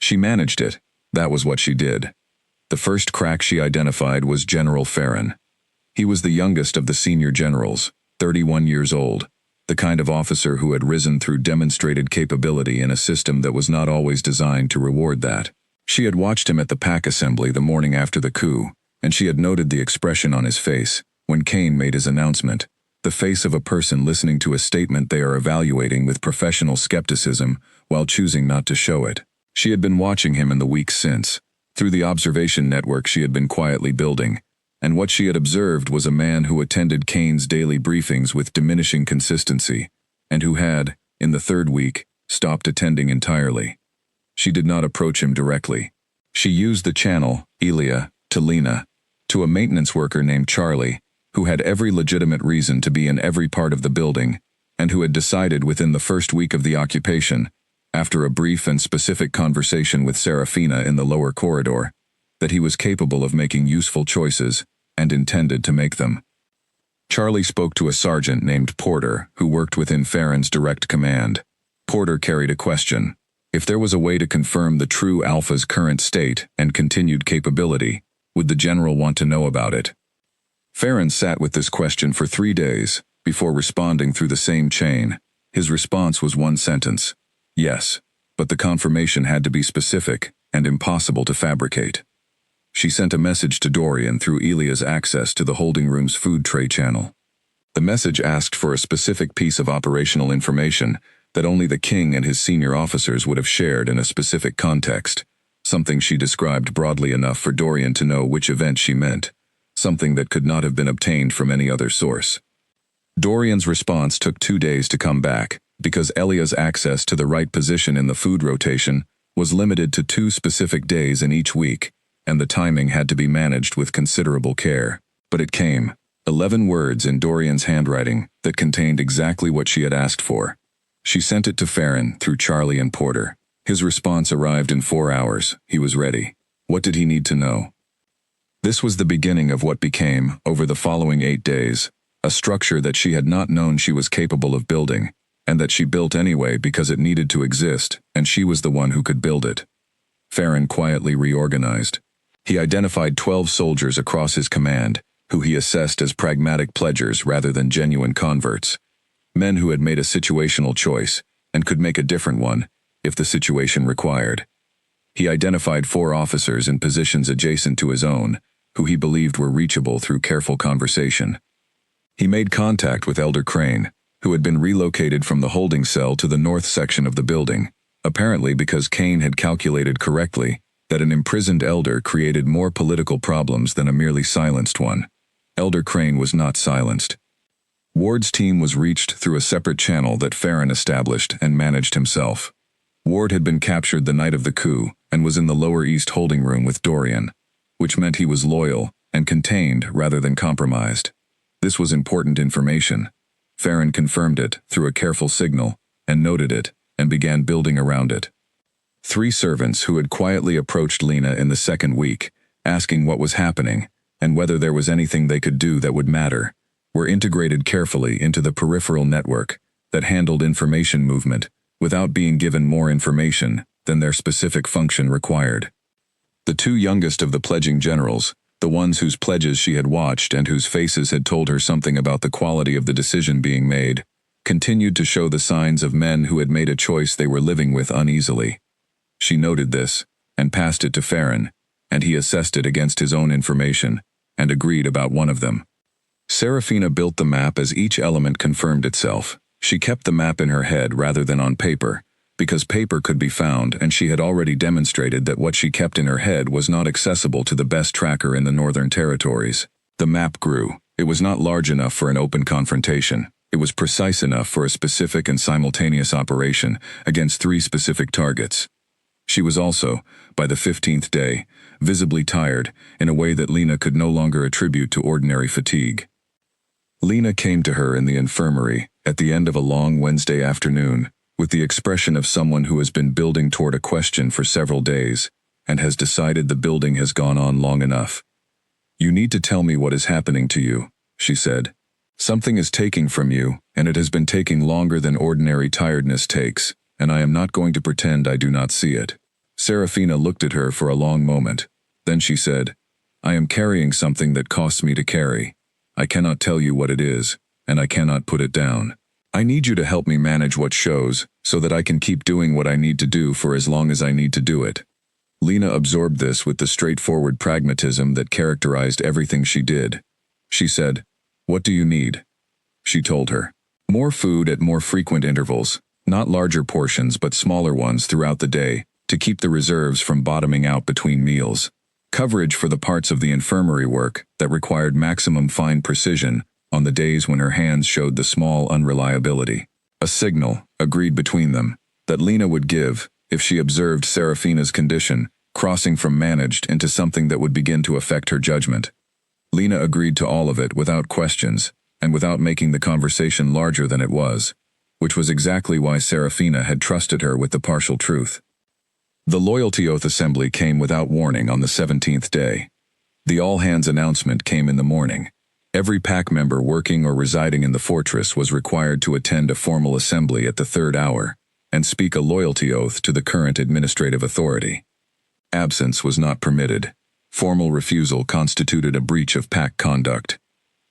She managed it. That was what she did. The first crack she identified was General Farron. He was the youngest of the senior generals, 31 years old, the kind of officer who had risen through demonstrated capability in a system that was not always designed to reward that. She had watched him at the pack assembly the morning after the coup, and she had noted the expression on his face when Kane made his announcement, the face of a person listening to a statement they are evaluating with professional skepticism while choosing not to show it. She had been watching him in the weeks since, through the observation network she had been quietly building, and what she had observed was a man who attended Kane's daily briefings with diminishing consistency, and who had, in the 3rd week, stopped attending entirely. She did not approach him directly. She used the channel, Elia, to Lena, to a maintenance worker named Charlie, who had every legitimate reason to be in every part of the building, and who had decided within the 1st week of the occupation, after a brief and specific conversation with Serafina in the lower corridor, that he was capable of making useful choices and intended to make them. Charlie spoke to a sergeant named Porter who worked within Farron's direct command. Porter carried a question. If there was a way to confirm the true Alpha's current state and continued capability, would the general want to know about it? Farron sat with this question for 3 days before responding through the same chain. His response was one sentence. Yes, but the confirmation had to be specific and impossible to fabricate. She sent a message to Dorian through Elia's access to the holding room's food tray channel. The message asked for a specific piece of operational information that only the king and his senior officers would have shared in a specific context, something she described broadly enough for Dorian to know which event she meant, something that could not have been obtained from any other source. Dorian's response took 2 days to come back, because Elia's access to the right position in the food rotation was limited to 2 specific days in each week, and the timing had to be managed with considerable care. But it came. 11 words in Dorian's handwriting that contained exactly what she had asked for. She sent it to Farron through Charlie and Porter. His response arrived in 4 hours. He was ready. What did he need to know? This was the beginning of what became, over the following 8 days, a structure that she had not known she was capable of building, and that she built anyway because it needed to exist, and she was the one who could build it. Farron quietly reorganized. He identified 12 soldiers across his command, who he assessed as pragmatic pledgers rather than genuine converts. Men who had made a situational choice, and could make a different one, if the situation required. He identified 4 officers in positions adjacent to his own, who he believed were reachable through careful conversation. He made contact with Elder Crane, who had been relocated from the holding cell to the north section of the building, apparently because Kane had calculated correctly that an imprisoned elder created more political problems than a merely silenced one. Elder Crane was not silenced. Ward's team was reached through a separate channel that Farron established and managed himself. Ward had been captured the night of the coup and was in the Lower East holding room with Dorian, which meant he was loyal and contained rather than compromised. This was important information. Farron confirmed it through a careful signal and noted it and began building around it. 3 servants who had quietly approached Lena in the 2nd week, asking what was happening and whether there was anything they could do that would matter, were integrated carefully into the peripheral network that handled information movement without being given more information than their specific function required. The two youngest of the pledging generals, the ones whose pledges she had watched and whose faces had told her something about the quality of the decision being made, continued to show the signs of men who had made a choice they were living with uneasily. She noted this, and passed it to Farron, and he assessed it against his own information, and agreed about one of them. Serafina built the map as each element confirmed itself. She kept the map in her head rather than on paper, because paper could be found and she had already demonstrated that what she kept in her head was not accessible to the best tracker in the Northern Territories. The map grew. It was not large enough for an open confrontation. It was precise enough for a specific and simultaneous operation against 3 specific targets. She was also, by the 15th day, visibly tired in a way that Lena could no longer attribute to ordinary fatigue. Lena came to her in the infirmary at the end of a long Wednesday afternoon with the expression of someone who has been building toward a question for several days and has decided the building has gone on long enough. "You need to tell me what is happening to you," she said. "Something is taking from you, and it has been taking longer than ordinary tiredness takes, and I am not going to pretend I do not see it." Serafina looked at her for a long moment. Then she said, "I am carrying something that costs me to carry. I cannot tell you what it is, and I cannot put it down. I need you to help me manage what shows, so that I can keep doing what I need to do for as long as I need to do it." Lena absorbed this with the straightforward pragmatism that characterized everything she did. She said, "What do you need?" She told her. "More food at more frequent intervals, not larger portions but smaller ones throughout the day, to keep the reserves from bottoming out between meals. Coverage for the parts of the infirmary work that required maximum fine precision on the days when her hands showed the small unreliability." A signal, agreed between them, that Lena would give if she observed Serafina's condition, crossing from managed into something that would begin to affect her judgment. Lena agreed to all of it without questions, and without making the conversation larger than it was, which was exactly why Serafina had trusted her with the partial truth. The loyalty oath assembly came without warning on the 17th day. The all-hands announcement came in the morning. Every pack member working or residing in the fortress was required to attend a formal assembly at the 3rd hour and speak a loyalty oath to the current administrative authority. Absence was not permitted. Formal refusal constituted a breach of pack conduct.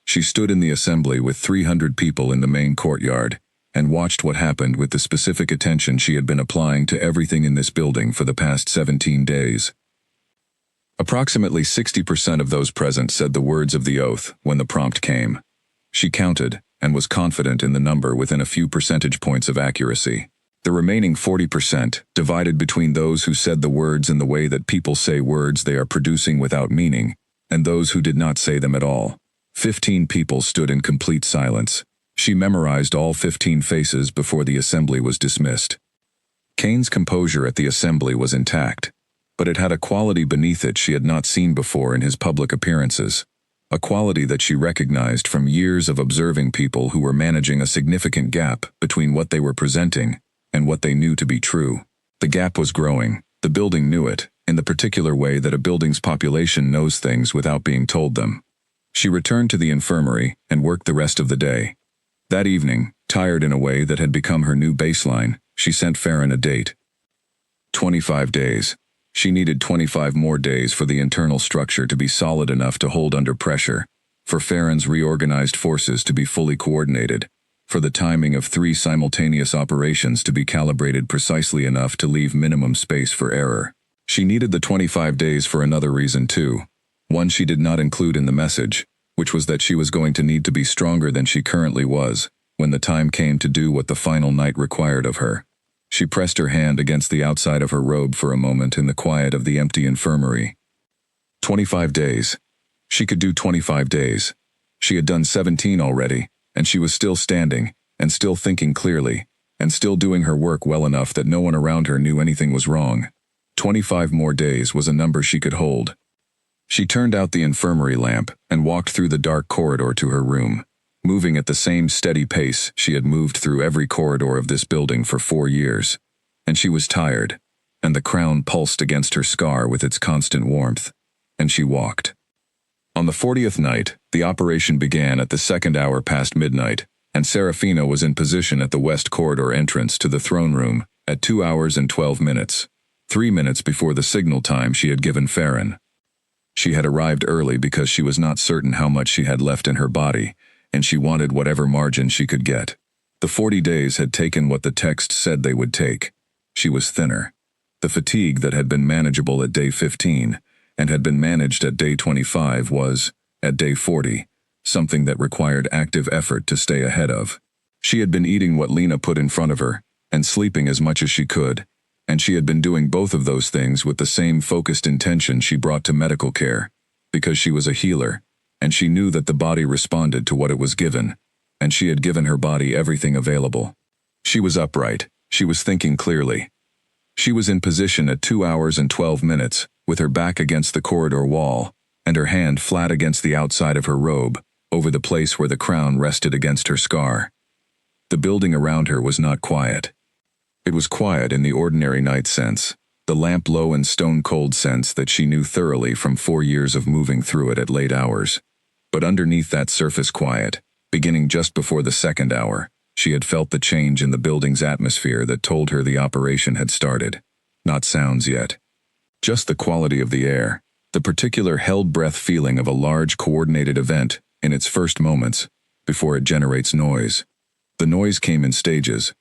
She stood in the assembly with 300 people in the main courtyard and watched what happened with the specific attention she had been applying to everything in this building for the past 17 days. Approximately 60% of those present said the words of the oath when the prompt came. She counted and was confident in the number within a few percentage points of accuracy. The remaining 40% divided between those who said the words in the way that people say words they are producing without meaning, and those who did not say them at all. 15 people stood in complete silence. She memorized all 15 faces before the assembly was dismissed. Kane's composure at the assembly was intact, but it had a quality beneath it she had not seen before in his public appearances, a quality that she recognized from years of observing people who were managing a significant gap between what they were presenting and what they knew to be true. The gap was growing. The building knew it, in the particular way that a building's population knows things without being told them. She returned to the infirmary and worked the rest of the day. That evening, tired in a way that had become her new baseline, she sent Farron a date. 25 days. She needed 25 more days for the internal structure to be solid enough to hold under pressure, for Farron's reorganized forces to be fully coordinated, for the timing of 3 simultaneous operations to be calibrated precisely enough to leave minimum space for error. She needed the 25 days for another reason too, one she did not include in the message, which was that she was going to need to be stronger than she currently was when the time came to do what the final night required of her. She pressed her hand against the outside of her robe for a moment in the quiet of the empty infirmary. 25 days. She could do 25 days. She had done 17 already, and she was still standing, and still thinking clearly, and still doing her work well enough that no one around her knew anything was wrong. 25 more days was a number she could hold. She turned out the infirmary lamp and walked through the dark corridor to her room, moving at the same steady pace she had moved through every corridor of this building for 4 years. And she was tired, and the crown pulsed against her scar with its constant warmth, and she walked. On the 40th night, the operation began at the second hour past midnight, and Serafina was in position at the west corridor entrance to the throne room at 2 hours and 12 minutes, 3 minutes before the signal time she had given Farron. She had arrived early because she was not certain how much she had left in her body, and she wanted whatever margin she could get. The 40 days had taken what the text said they would take. She was thinner. The fatigue that had been manageable at day 15 and had been managed at day 25 was, at day 40, something that required active effort to stay ahead of. She had been eating what Lena put in front of her and sleeping as much as she could, and she had been doing both of those things with the same focused intention she brought to medical care, because she was a healer, and she knew that the body responded to what it was given, and she had given her body everything available. She was upright. She was thinking clearly. She was in position at 2 hours and 12 minutes, with her back against the corridor wall, and her hand flat against the outside of her robe, over the place where the crown rested against her scar. The building around her was not quiet. It was quiet in the ordinary night sense, the lamp-low and stone-cold sense that she knew thoroughly from 4 years of moving through it at late hours. But underneath that surface quiet, beginning just before the second hour, she had felt the change in the building's atmosphere that told her the operation had started. Not sounds yet. Just the quality of the air, the particular held-breath feeling of a large coordinated event in its first moments, before it generates noise. The noise came in stages.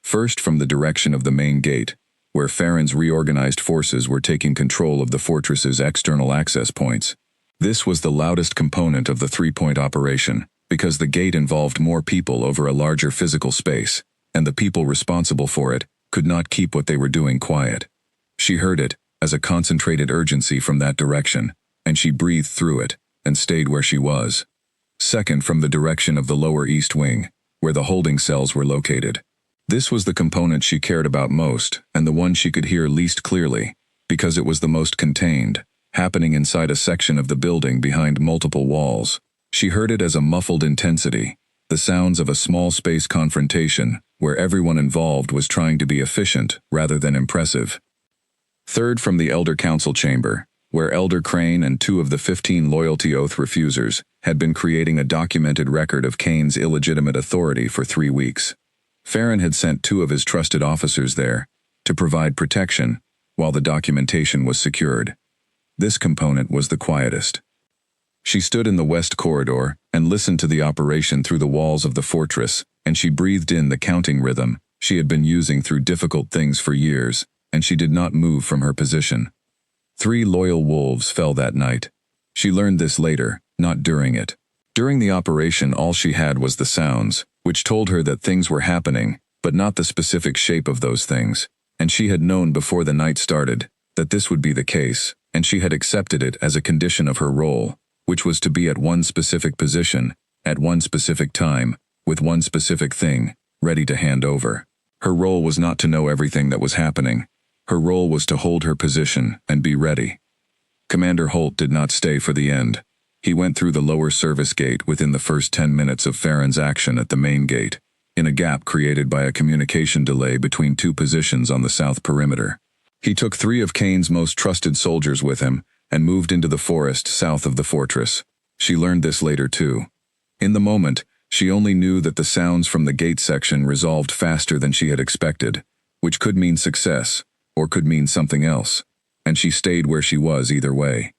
First from the direction of the main gate, where Farron's reorganized forces were taking control of the fortress's external access points. This was the loudest component of the three-point operation, because the gate involved more people over a larger physical space, and the people responsible for it could not keep what they were doing quiet. She heard it as a concentrated urgency from that direction, and she breathed through it and stayed where she was. Second from the direction of the lower east wing, where the holding cells were located. This was the component she cared about most, and the one she could hear least clearly, because it was the most contained, happening inside a section of the building behind multiple walls. She heard it as a muffled intensity, the sounds of a small space confrontation where everyone involved was trying to be efficient rather than impressive. Third from the Elder Council chamber, where Elder Crane and 2 of the 15 loyalty oath refusers had been creating a documented record of Kane's illegitimate authority for 3 weeks. Farron had sent 2 of his trusted officers there to provide protection while the documentation was secured. This component was the quietest. She stood in the west corridor and listened to the operation through the walls of the fortress, and she breathed in the counting rhythm she had been using through difficult things for years, and she did not move from her position. 3 loyal wolves fell that night. She learned this later, not during it. During the operation, all she had was the sounds, which told her that things were happening, but not the specific shape of those things, and she had known before the night started that this would be the case, and she had accepted it as a condition of her role, which was to be at one specific position, at one specific time, with one specific thing, ready to hand over. Her role was not to know everything that was happening. Her role was to hold her position and be ready. Commander Holt did not stay for the end. He went through the lower service gate within the first 10 minutes of Farron's action at the main gate, in a gap created by a communication delay between 2 positions on the south perimeter. He took 3 of Kane's most trusted soldiers with him and moved into the forest south of the fortress. She learned this later too. In the moment, she only knew that the sounds from the gate section resolved faster than she had expected, which could mean success, or could mean something else, and she stayed where she was either way.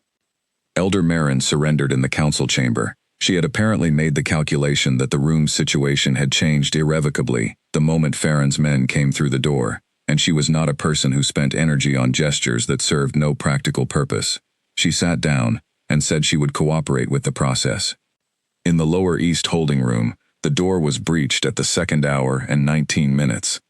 Elder Marin surrendered in the council chamber. She had apparently made the calculation that the room's situation had changed irrevocably the moment Farron's men came through the door, and she was not a person who spent energy on gestures that served no practical purpose. She sat down and said she would cooperate with the process. In the lower east holding room, the door was breached at the 2nd hour and 19 minutes.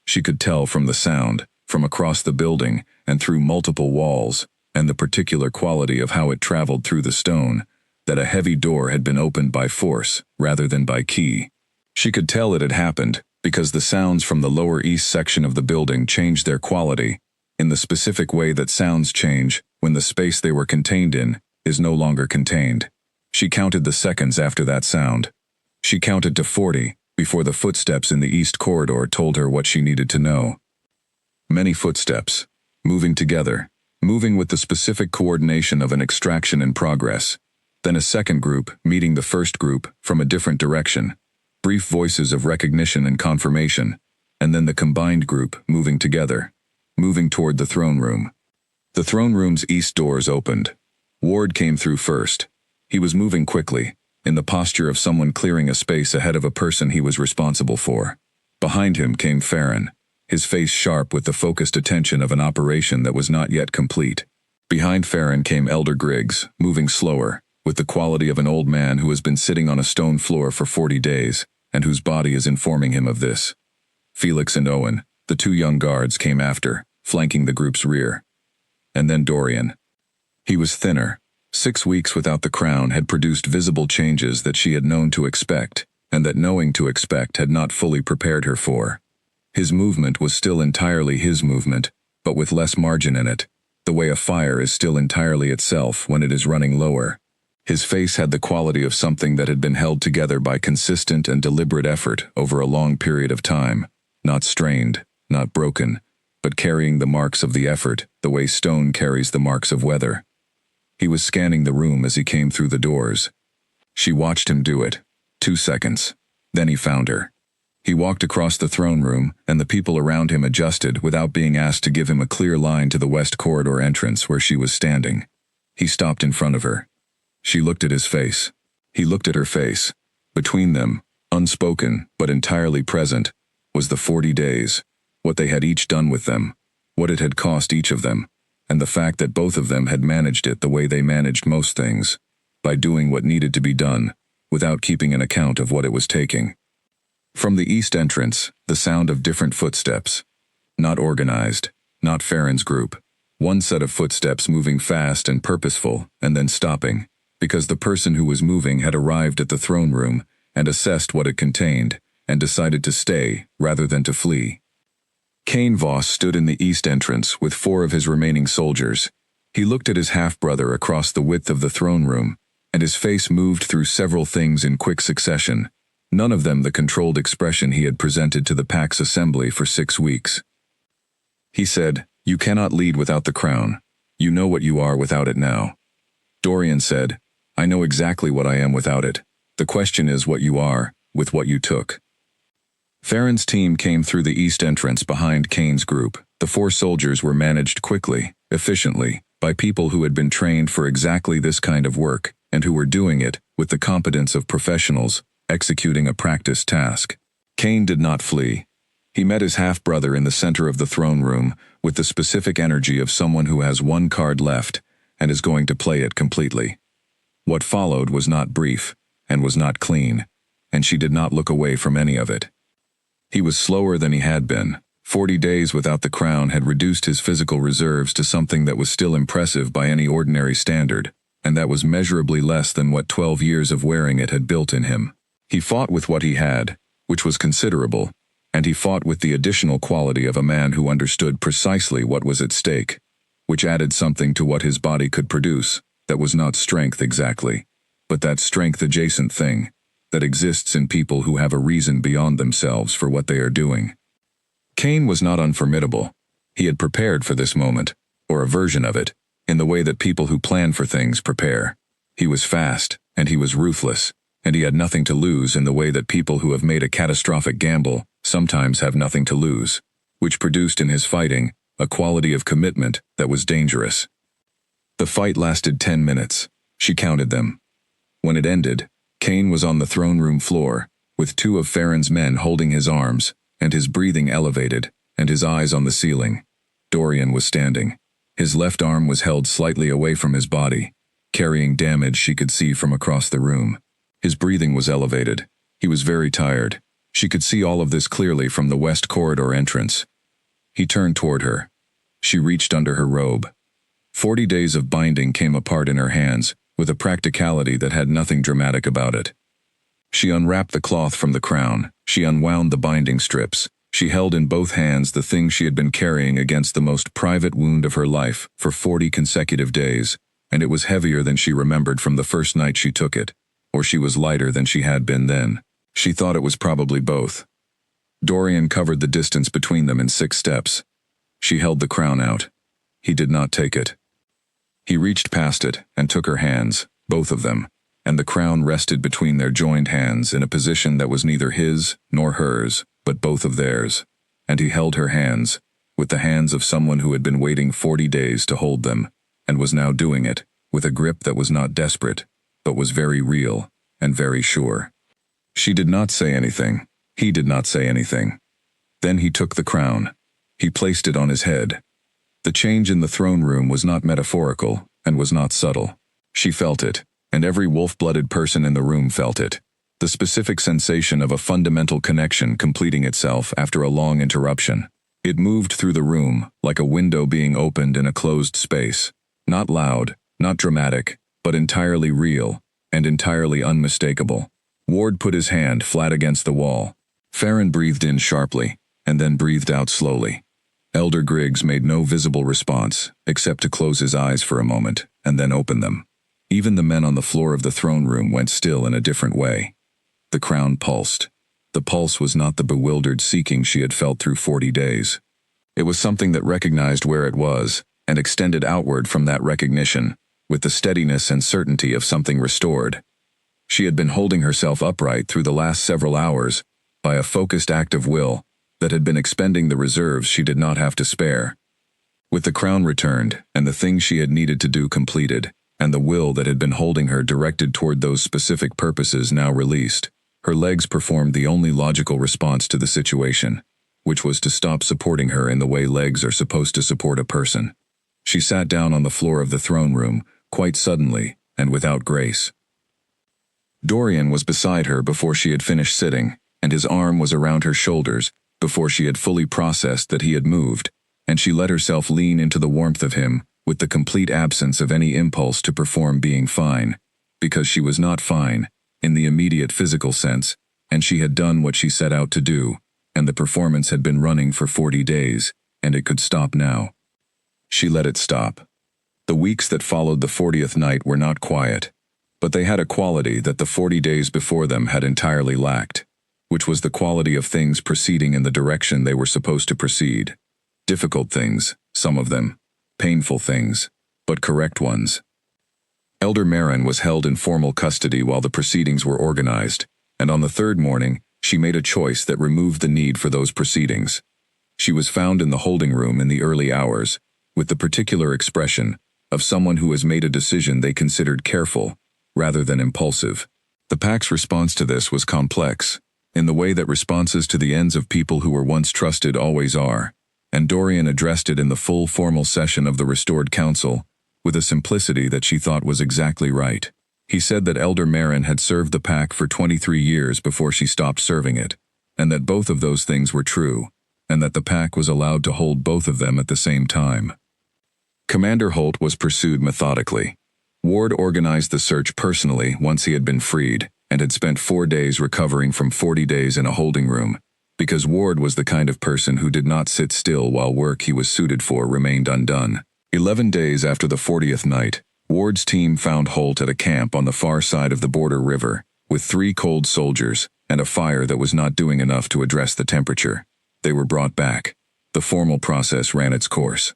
She could tell from the sound, from across the building and through multiple walls, and the particular quality of how it traveled through the stone, that a heavy door had been opened by force rather than by key. She could tell it had happened because the sounds from the lower east section of the building changed their quality in the specific way that sounds change when the space they were contained in is no longer contained. She counted the seconds after that sound. She counted to 40 before the footsteps in the east corridor told her what she needed to know. Many footsteps, moving together, moving with the specific coordination of an extraction in progress. Then a second group meeting the first group from a different direction. Brief voices of recognition and confirmation, and then the combined group moving together, moving toward the throne room. The throne room's east doors opened. Ward came through first. He was moving quickly, in the posture of someone clearing a space ahead of a person he was responsible for. Behind him came Farron, his face sharp with the focused attention of an operation that was not yet complete. Behind Farron came Elder Griggs, moving slower, with the quality of an old man who has been sitting on a stone floor for 40 days, and whose body is informing him of this. Felix and Owen, the two young guards, came after, flanking the group's rear. And then Dorian. He was thinner. 6 weeks without the crown had produced visible changes that she had known to expect, and that knowing to expect had not fully prepared her for. His movement was still entirely his movement, but with less margin in it, the way a fire is still entirely itself when it is running lower. His face had the quality of something that had been held together by consistent and deliberate effort over a long period of time, not strained, not broken, but carrying the marks of the effort the way stone carries the marks of weather. He was scanning the room as he came through the doors. She watched him do it. 2 seconds. Then he found her. He walked across the throne room, and the people around him adjusted without being asked to give him a clear line to the west corridor entrance where she was standing. He stopped in front of her. She looked at his face. He looked at her face. Between them, unspoken but entirely present, was the 40 days, what they had each done with them, what it had cost each of them, and the fact that both of them had managed it the way they managed most things, by doing what needed to be done, without keeping an account of what it was taking. From the east entrance, the sound of different footsteps. Not organized, not Farron's group. One set of footsteps moving fast and purposeful, and then stopping, because the person who was moving had arrived at the throne room and assessed what it contained, and decided to stay rather than to flee. Cain Voss stood in the east entrance with 4 of his remaining soldiers. He looked at his half-brother across the width of the throne room, and his face moved through several things in quick succession, none of them the controlled expression he had presented to the Pax Assembly for 6 weeks. He said, "You cannot lead without the crown. You know what you are without it now." Dorian said, "I know exactly what I am without it. The question is what you are, with what you took." Farron's team came through the east entrance behind Cain's group. The 4 soldiers were managed quickly, efficiently, by people who had been trained for exactly this kind of work, and who were doing it with the competence of professionals, executing a practice task. Cain did not flee. He met his half-brother in the center of the throne room with the specific energy of someone who has 1 card left and is going to play it completely. What followed was not brief, and was not clean, and she did not look away from any of it. He was slower than he had been. 40 days without the crown had reduced his physical reserves to something that was still impressive by any ordinary standard, and that was measurably less than what 12 years of wearing it had built in him. He fought with what he had, which was considerable, and he fought with the additional quality of a man who understood precisely what was at stake, which added something to what his body could produce, that was not strength exactly, but that strength-adjacent thing that exists in people who have a reason beyond themselves for what they are doing. Cain was not unformidable. He had prepared for this moment, or a version of it, in the way that people who plan for things prepare. He was fast, and he was ruthless, and he had nothing to lose in the way that people who have made a catastrophic gamble sometimes have nothing to lose, which produced in his fighting a quality of commitment that was dangerous. The fight lasted 10 minutes. She counted them. When it ended, Cain was on the throne room floor, with 2 of Farron's men holding his arms, and his breathing elevated, and his eyes on the ceiling. Dorian was standing. His left arm was held slightly away from his body, carrying damage she could see from across the room. His breathing was elevated. He was very tired. She could see all of this clearly from the west corridor entrance. He turned toward her. She reached under her robe. 40 days of binding came apart in her hands, with a practicality that had nothing dramatic about it. She unwrapped the cloth from the crown. She unwound the binding strips. She held in both hands the thing she had been carrying against the most private wound of her life for 40 consecutive days, and it was heavier than she remembered from the first night she took it, or she was lighter than she had been then. She thought it was probably both. Dorian covered the distance between them in 6 steps. She held the crown out. He did not take it. He reached past it and took her hands, both of them, and the crown rested between their joined hands in a position that was neither his nor hers, but both of theirs. And he held her hands, with the hands of someone who had been waiting 40 days to hold them, and was now doing it, with a grip that was not desperate, but was very real, and very sure. She did not say anything. He did not say anything. Then he took the crown. He placed it on his head. The change in the throne room was not metaphorical, and was not subtle. She felt it, and every wolf-blooded person in the room felt it. The specific sensation of a fundamental connection completing itself after a long interruption. It moved through the room, like a window being opened in a closed space. Not loud, not dramatic, but entirely real, and entirely unmistakable. Ward put his hand flat against the wall. Farron breathed in sharply, and then breathed out slowly. Elder Griggs made no visible response, except to close his eyes for a moment, and then open them. Even the men on the floor of the throne room went still in a different way. The crown pulsed. The pulse was not the bewildered seeking she had felt through 40 days. It was something that recognized where it was, and extended outward from that recognition, with the steadiness and certainty of something restored. She had been holding herself upright through the last several hours, by a focused act of will, that had been expending the reserves she did not have to spare. With the crown returned, and the things she had needed to do completed, and the will that had been holding her directed toward those specific purposes now released, her legs performed the only logical response to the situation, which was to stop supporting her in the way legs are supposed to support a person. She sat down on the floor of the throne room, quite suddenly, and without grace. Dorian was beside her before she had finished sitting, and his arm was around her shoulders before she had fully processed that he had moved, and she let herself lean into the warmth of him with the complete absence of any impulse to perform being fine, because she was not fine, in the immediate physical sense, and she had done what she set out to do, and the performance had been running for 40 days, and it could stop now. She let it stop. The weeks that followed the 40th night were not quiet, but they had a quality that the 40 days before them had entirely lacked, which was the quality of things proceeding in the direction they were supposed to proceed. Difficult things, some of them, painful things, but correct ones. Elder Marin was held in formal custody while the proceedings were organized, and on the third morning, she made a choice that removed the need for those proceedings. She was found in the holding room in the early hours, with the particular expression of someone who has made a decision they considered careful, rather than impulsive. The pack's response to this was complex, in the way that responses to the ends of people who were once trusted always are, and Dorian addressed it in the full formal session of the restored council, with a simplicity that she thought was exactly right. He said that Elder Marin had served the pack for 23 years before she stopped serving it, and that both of those things were true, and that the pack was allowed to hold both of them at the same time. Commander Holt was pursued methodically. Ward organized the search personally once he had been freed, and had spent 4 days recovering from 40 days in a holding room, because Ward was the kind of person who did not sit still while work he was suited for remained undone. 11 days after the 40th night, Ward's team found Holt at a camp on the far side of the border river, with 3 cold soldiers, and a fire that was not doing enough to address the temperature. They were brought back. The formal process ran its course.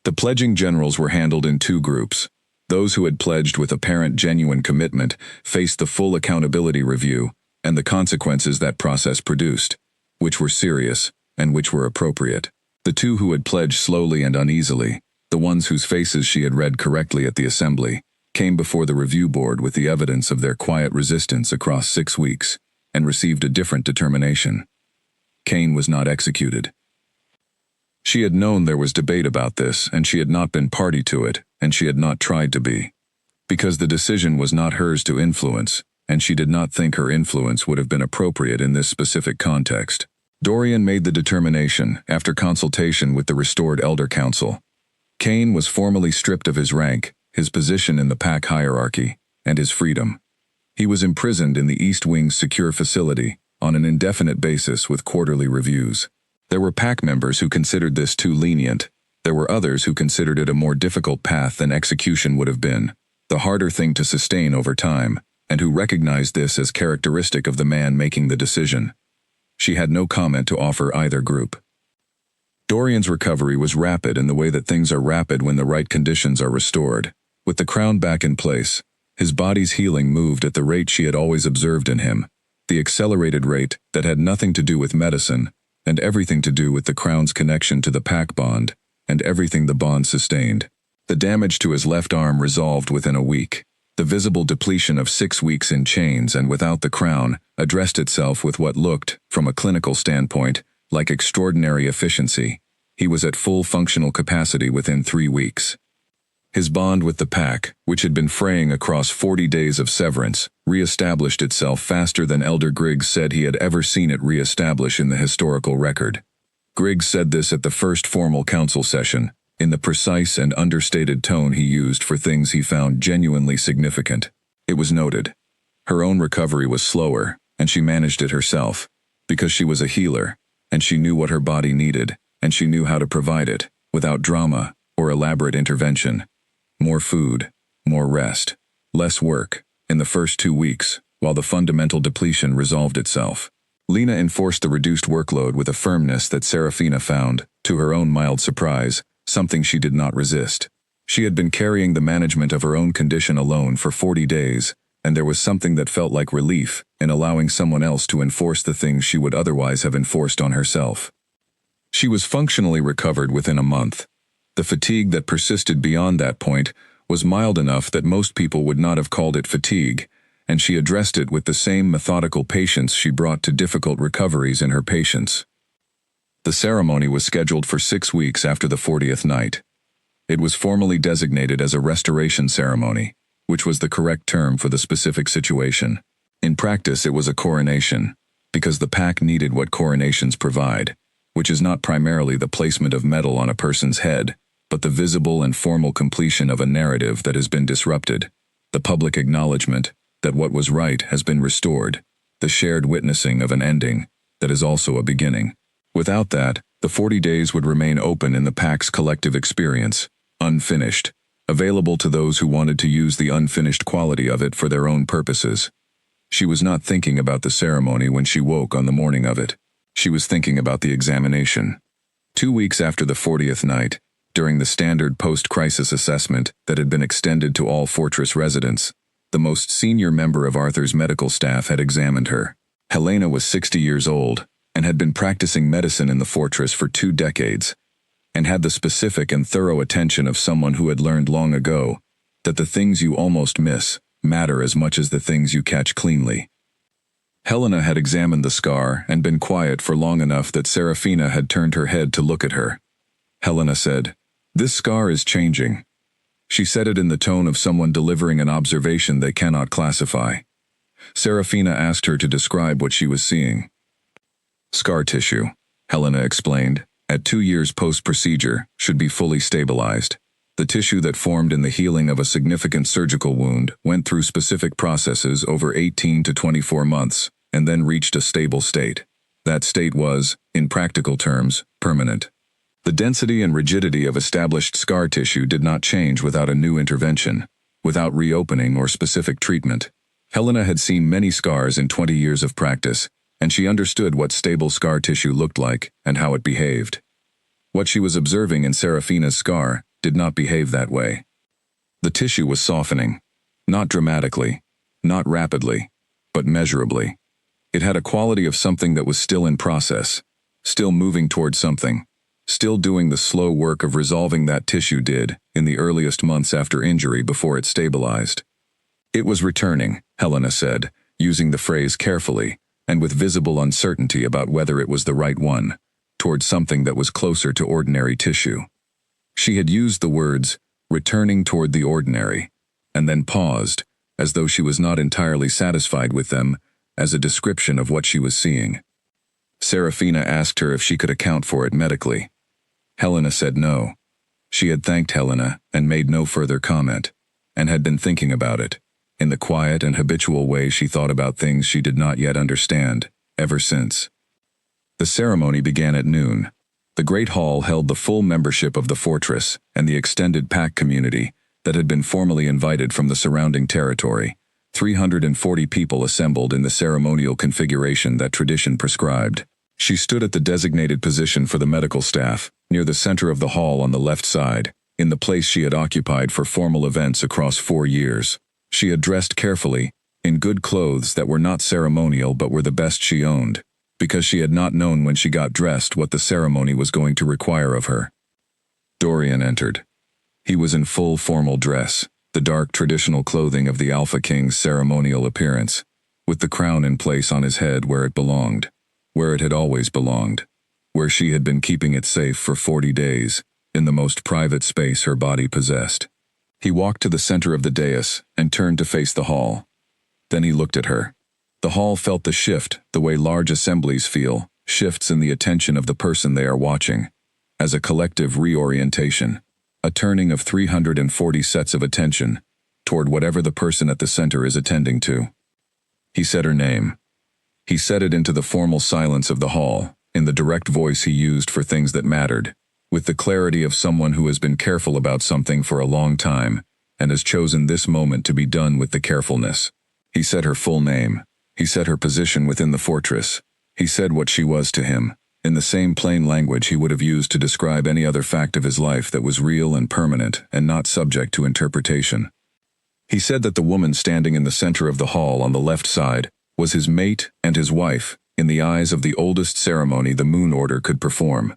The pledging generals were handled in 2 groups. Those who had pledged with apparent genuine commitment faced the full accountability review and the consequences that process produced, which were serious and which were appropriate. The 2 who had pledged slowly and uneasily, the ones whose faces she had read correctly at the assembly, came before the review board with the evidence of their quiet resistance across 6 weeks, and received a different determination. Kane was not executed. She had known there was debate about this, and she had not been party to it, and she had not tried to be. Because the decision was not hers to influence, and she did not think her influence would have been appropriate in this specific context. Dorian made the determination after consultation with the restored Elder Council. Kane was formally stripped of his rank, his position in the pack hierarchy, and his freedom. He was imprisoned in the East Wing's secure facility, on an indefinite basis with quarterly reviews. There were pack members who considered this too lenient. There were others who considered it a more difficult path than execution would have been, the harder thing to sustain over time, and who recognized this as characteristic of the man making the decision. She had no comment to offer either group. Dorian's recovery was rapid in the way that things are rapid when the right conditions are restored. With the crown back in place, His body's healing moved at the rate she had always observed in him, the accelerated rate that had nothing to do with medicine, and everything to do with the Crown's connection to the pack bond, and everything the bond sustained. The damage to his left arm resolved within a week. The visible depletion of 6 weeks in chains and without the Crown addressed itself with what looked, from a clinical standpoint, like extraordinary efficiency. He was at full functional capacity within 3 weeks. His bond with the pack, which had been fraying across 40 days of severance, re-established itself faster than Elder Griggs said he had ever seen it re-establish in the historical record. Griggs said this at the first formal council session, in the precise and understated tone he used for things he found genuinely significant. It was noted. Her own recovery was slower, and she managed it herself, because she was a healer, and she knew what her body needed, and she knew how to provide it, without drama or elaborate intervention. More food, more rest, less work, in the first 2 weeks, while the fundamental depletion resolved itself. Lena enforced the reduced workload with a firmness that Serafina found, to her own mild surprise, something she did not resist. She had been carrying the management of her own condition alone for 40 days, and there was something that felt like relief in allowing someone else to enforce the things she would otherwise have enforced on herself. She was functionally recovered within a month. The fatigue that persisted beyond that point was mild enough that most people would not have called it fatigue, and she addressed it with the same methodical patience she brought to difficult recoveries in her patients. The ceremony was scheduled for 6 weeks after the 40th night. It was formally designated as a restoration ceremony, which was the correct term for the specific situation. In practice, it was a coronation, because the pack needed what coronations provide, which is not primarily the placement of metal on a person's head, but the visible and formal completion of a narrative that has been disrupted, the public acknowledgement that what was right has been restored, the shared witnessing of an ending that is also a beginning. Without that, the 40 days would remain open in the pack's collective experience, unfinished, available to those who wanted to use the unfinished quality of it for their own purposes. She was not thinking about the ceremony when she woke on the morning of it. She was thinking about the examination. 2 weeks after the 40th night, during the standard post-crisis assessment that had been extended to all Fortress residents, the most senior member of Arthur's medical staff had examined her. Helena was 60 years old and had been practicing medicine in the Fortress for 2 decades, and had the specific and thorough attention of someone who had learned long ago that the things you almost miss matter as much as the things you catch cleanly. Helena had examined the scar and been quiet for long enough that Serafina had turned her head to look at her. Helena said, "This scar is changing." She said it in the tone of someone delivering an observation they cannot classify. Serafina asked her to describe what she was seeing. "Scar tissue," Helena explained, "at 2 years post-procedure, should be fully stabilized. The tissue that formed in the healing of a significant surgical wound went through specific processes over 18 to 24 months, and then reached a stable state. That state was, in practical terms, permanent. The density and rigidity of established scar tissue did not change without a new intervention, without reopening or specific treatment. Helena had seen many scars in 20 years of practice, and she understood what stable scar tissue looked like and how it behaved. What she was observing in Serafina's scar did not behave that way. The tissue was softening, not dramatically, not rapidly, but measurably. It had a quality of something that was still in process, still moving toward something, still doing the slow work of resolving that tissue did in the earliest months after injury before it stabilized. It was returning, Helena said, using the phrase carefully, and with visible uncertainty about whether it was the right one, towards something that was closer to ordinary tissue. She had used the words, returning toward the ordinary, and then paused, as though she was not entirely satisfied with them, as a description of what she was seeing. Serafina asked her if she could account for it medically. Helena said no. She had thanked Helena and made no further comment, and had been thinking about it, in the quiet and habitual way she thought about things she did not yet understand, ever since. The ceremony began at noon. The Great Hall held the full membership of the Fortress and the extended pack community that had been formally invited from the surrounding territory. 340 people assembled in the ceremonial configuration that tradition prescribed. She stood at the designated position for the medical staff, near the center of the hall on the left side, in the place she had occupied for formal events across 4 years. She had dressed carefully, in good clothes that were not ceremonial but were the best she owned, because she had not known when she got dressed what the ceremony was going to require of her. Dorian entered. He was in full formal dress, the dark traditional clothing of the Alpha King's ceremonial appearance, with the crown in place on his head where it belonged, where it had always belonged, where she had been keeping it safe for 40 days, in the most private space her body possessed. He walked to the center of the dais and turned to face the hall. Then he looked at her. The hall felt the shift, the way large assemblies feel, shifts in the attention of the person they are watching, as a collective reorientation, a turning of 340 sets of attention toward whatever the person at the center is attending to. He said her name. He said it into the formal silence of the hall, in the direct voice he used for things that mattered, with the clarity of someone who has been careful about something for a long time and has chosen this moment to be done with the carefulness. He said her full name. He said her position within the fortress. He said what she was to him, in the same plain language he would have used to describe any other fact of his life that was real and permanent and not subject to interpretation. He said that the woman standing in the center of the hall on the left side was his mate and his wife, in the eyes of the oldest ceremony the Moon Order could perform.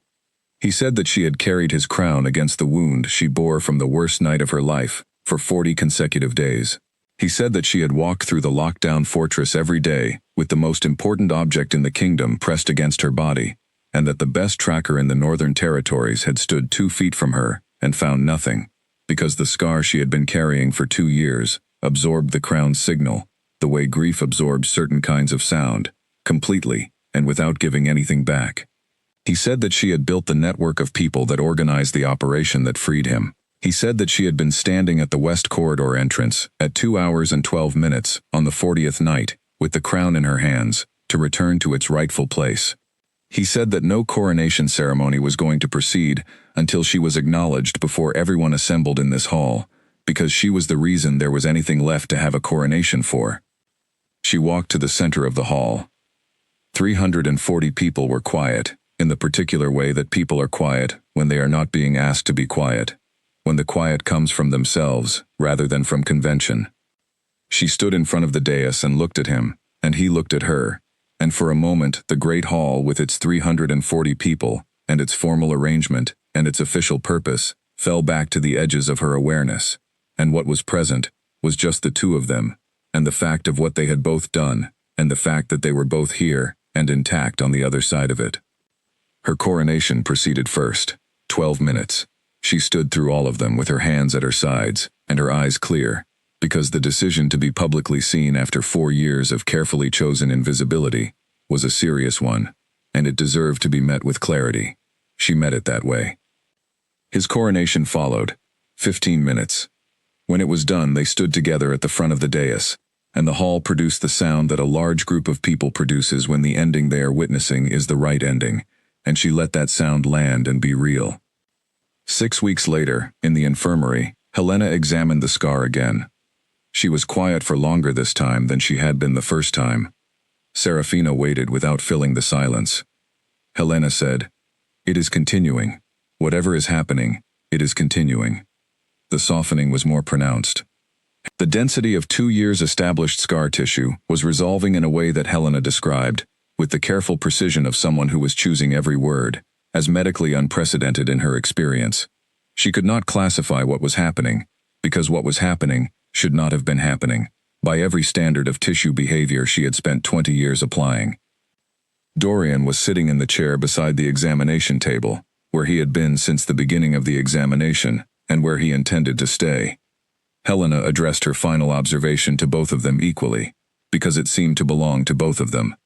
He said that she had carried his crown against the wound she bore from the worst night of her life for 40 consecutive days. He said that she had walked through the lockdown fortress every day with the most important object in the kingdom pressed against her body, and that the best tracker in the Northern Territories had stood 2 feet from her and found nothing, because the scar she had been carrying for 2 years absorbed the crown's signal, the way grief absorbs certain kinds of sound, completely and without giving anything back. He said that she had built the network of people that organized the operation that freed him. He said that she had been standing at the West Corridor entrance at 2 hours and 12 minutes on the 40th night, with the crown in her hands, to return to its rightful place. He said that no coronation ceremony was going to proceed until she was acknowledged before everyone assembled in this hall, because she was the reason there was anything left to have a coronation for. She walked to the center of the hall. 340 people were quiet, in the particular way that people are quiet when they are not being asked to be quiet, when the quiet comes from themselves rather than from convention. She stood in front of the dais and looked at him, and he looked at her, and for a moment the great hall with its 340 people, and its formal arrangement, and its official purpose, fell back to the edges of her awareness, and what was present was just the two of them, and the fact of what they had both done, and the fact that they were both here and intact on the other side of it. Her coronation proceeded first, 12 minutes. She stood through all of them with her hands at her sides and her eyes clear, because the decision to be publicly seen after 4 years of carefully chosen invisibility was a serious one, and it deserved to be met with clarity. She met it that way. His coronation followed, 15 minutes. When it was done, they stood together at the front of the dais, and the hall produced the sound that a large group of people produces when the ending they are witnessing is the right ending, and she let that sound land and be real. 6 weeks later, in the infirmary, Helena examined the scar again. She was quiet for longer this time than she had been the first time. Serafina waited without filling the silence. Helena said, "It is continuing. Whatever is happening, it is continuing." The softening was more pronounced. The density of 2 years established scar tissue was resolving in a way that Helena described, with the careful precision of someone who was choosing every word, as medically unprecedented in her experience. She could not classify what was happening, because what was happening should not have been happening, by every standard of tissue behavior she had spent 20 years applying. Dorian was sitting in the chair beside the examination table, where he had been since the beginning of the examination, and where he intended to stay. Helena addressed her final observation to both of them equally, because it seemed to belong to both of them.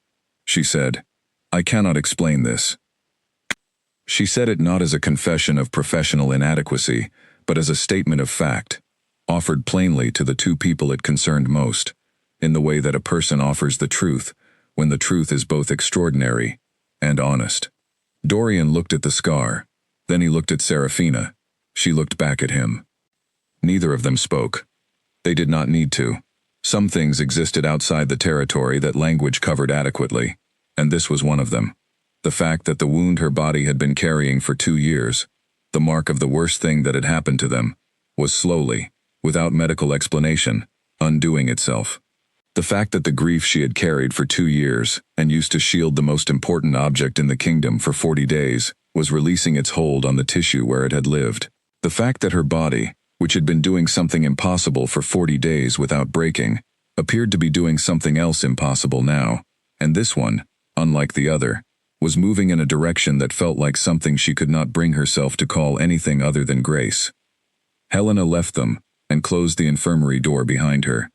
She said, "I cannot explain this." She said it not as a confession of professional inadequacy, but as a statement of fact, offered plainly to the two people it concerned most, in the way that a person offers the truth, when the truth is both extraordinary and honest. Dorian looked at the scar, then he looked at Serafina. She looked back at him. Neither of them spoke. They did not need to. Some things existed outside the territory that language covered adequately, and this was one of them. The fact that the wound her body had been carrying for 2 years, the mark of the worst thing that had happened to them, was slowly, without medical explanation, undoing itself. The fact that the grief she had carried for 2 years, and used to shield the most important object in the kingdom for 40 days, was releasing its hold on the tissue where it had lived. The fact that her body, which had been doing something impossible for 40 days without breaking, appeared to be doing something else impossible now, and this one, unlike the other, was moving in a direction that felt like something she could not bring herself to call anything other than grace. Helena left them, and closed the infirmary door behind her.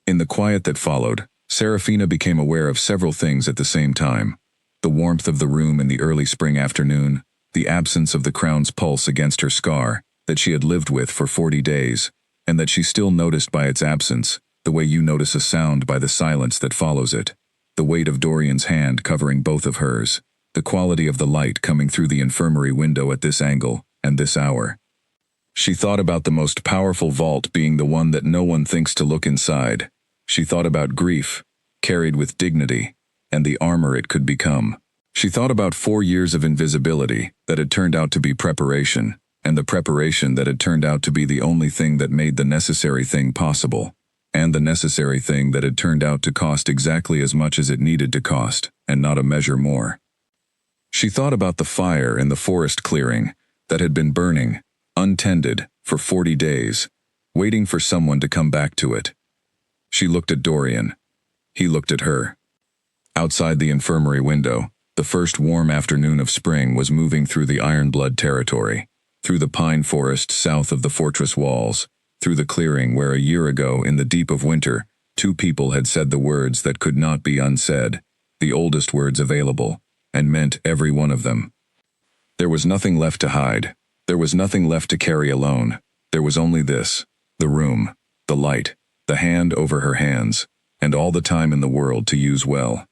In the quiet that followed, Serafina became aware of several things at the same time. The warmth of the room in the early spring afternoon, the absence of the crown's pulse against her scar, that she had lived with for 40 days, and that she still noticed by its absence, the way you notice a sound by the silence that follows it. The weight of Dorian's hand covering both of hers, the quality of the light coming through the infirmary window at this angle, and this hour. She thought about the most powerful vault being the one that no one thinks to look inside. She thought about grief, carried with dignity, and the armor it could become. She thought about 4 years of invisibility that had turned out to be preparation, and the preparation that had turned out to be the only thing that made the necessary thing possible, and the necessary thing that had turned out to cost exactly as much as it needed to cost, and not a measure more. She thought about the fire in the forest clearing that had been burning, untended, for 40 days, waiting for someone to come back to it. She looked at Dorian. He looked at her. Outside the infirmary window, the first warm afternoon of spring was moving through the Ironblood territory, through the pine forest south of the fortress walls, through the clearing where a year ago in the deep of winter, 2 people had said the words that could not be unsaid, the oldest words available, and meant every one of them. There was nothing left to hide. There was nothing left to carry alone. There was only this, the room, the light, the hand over her hands, and all the time in the world to use well.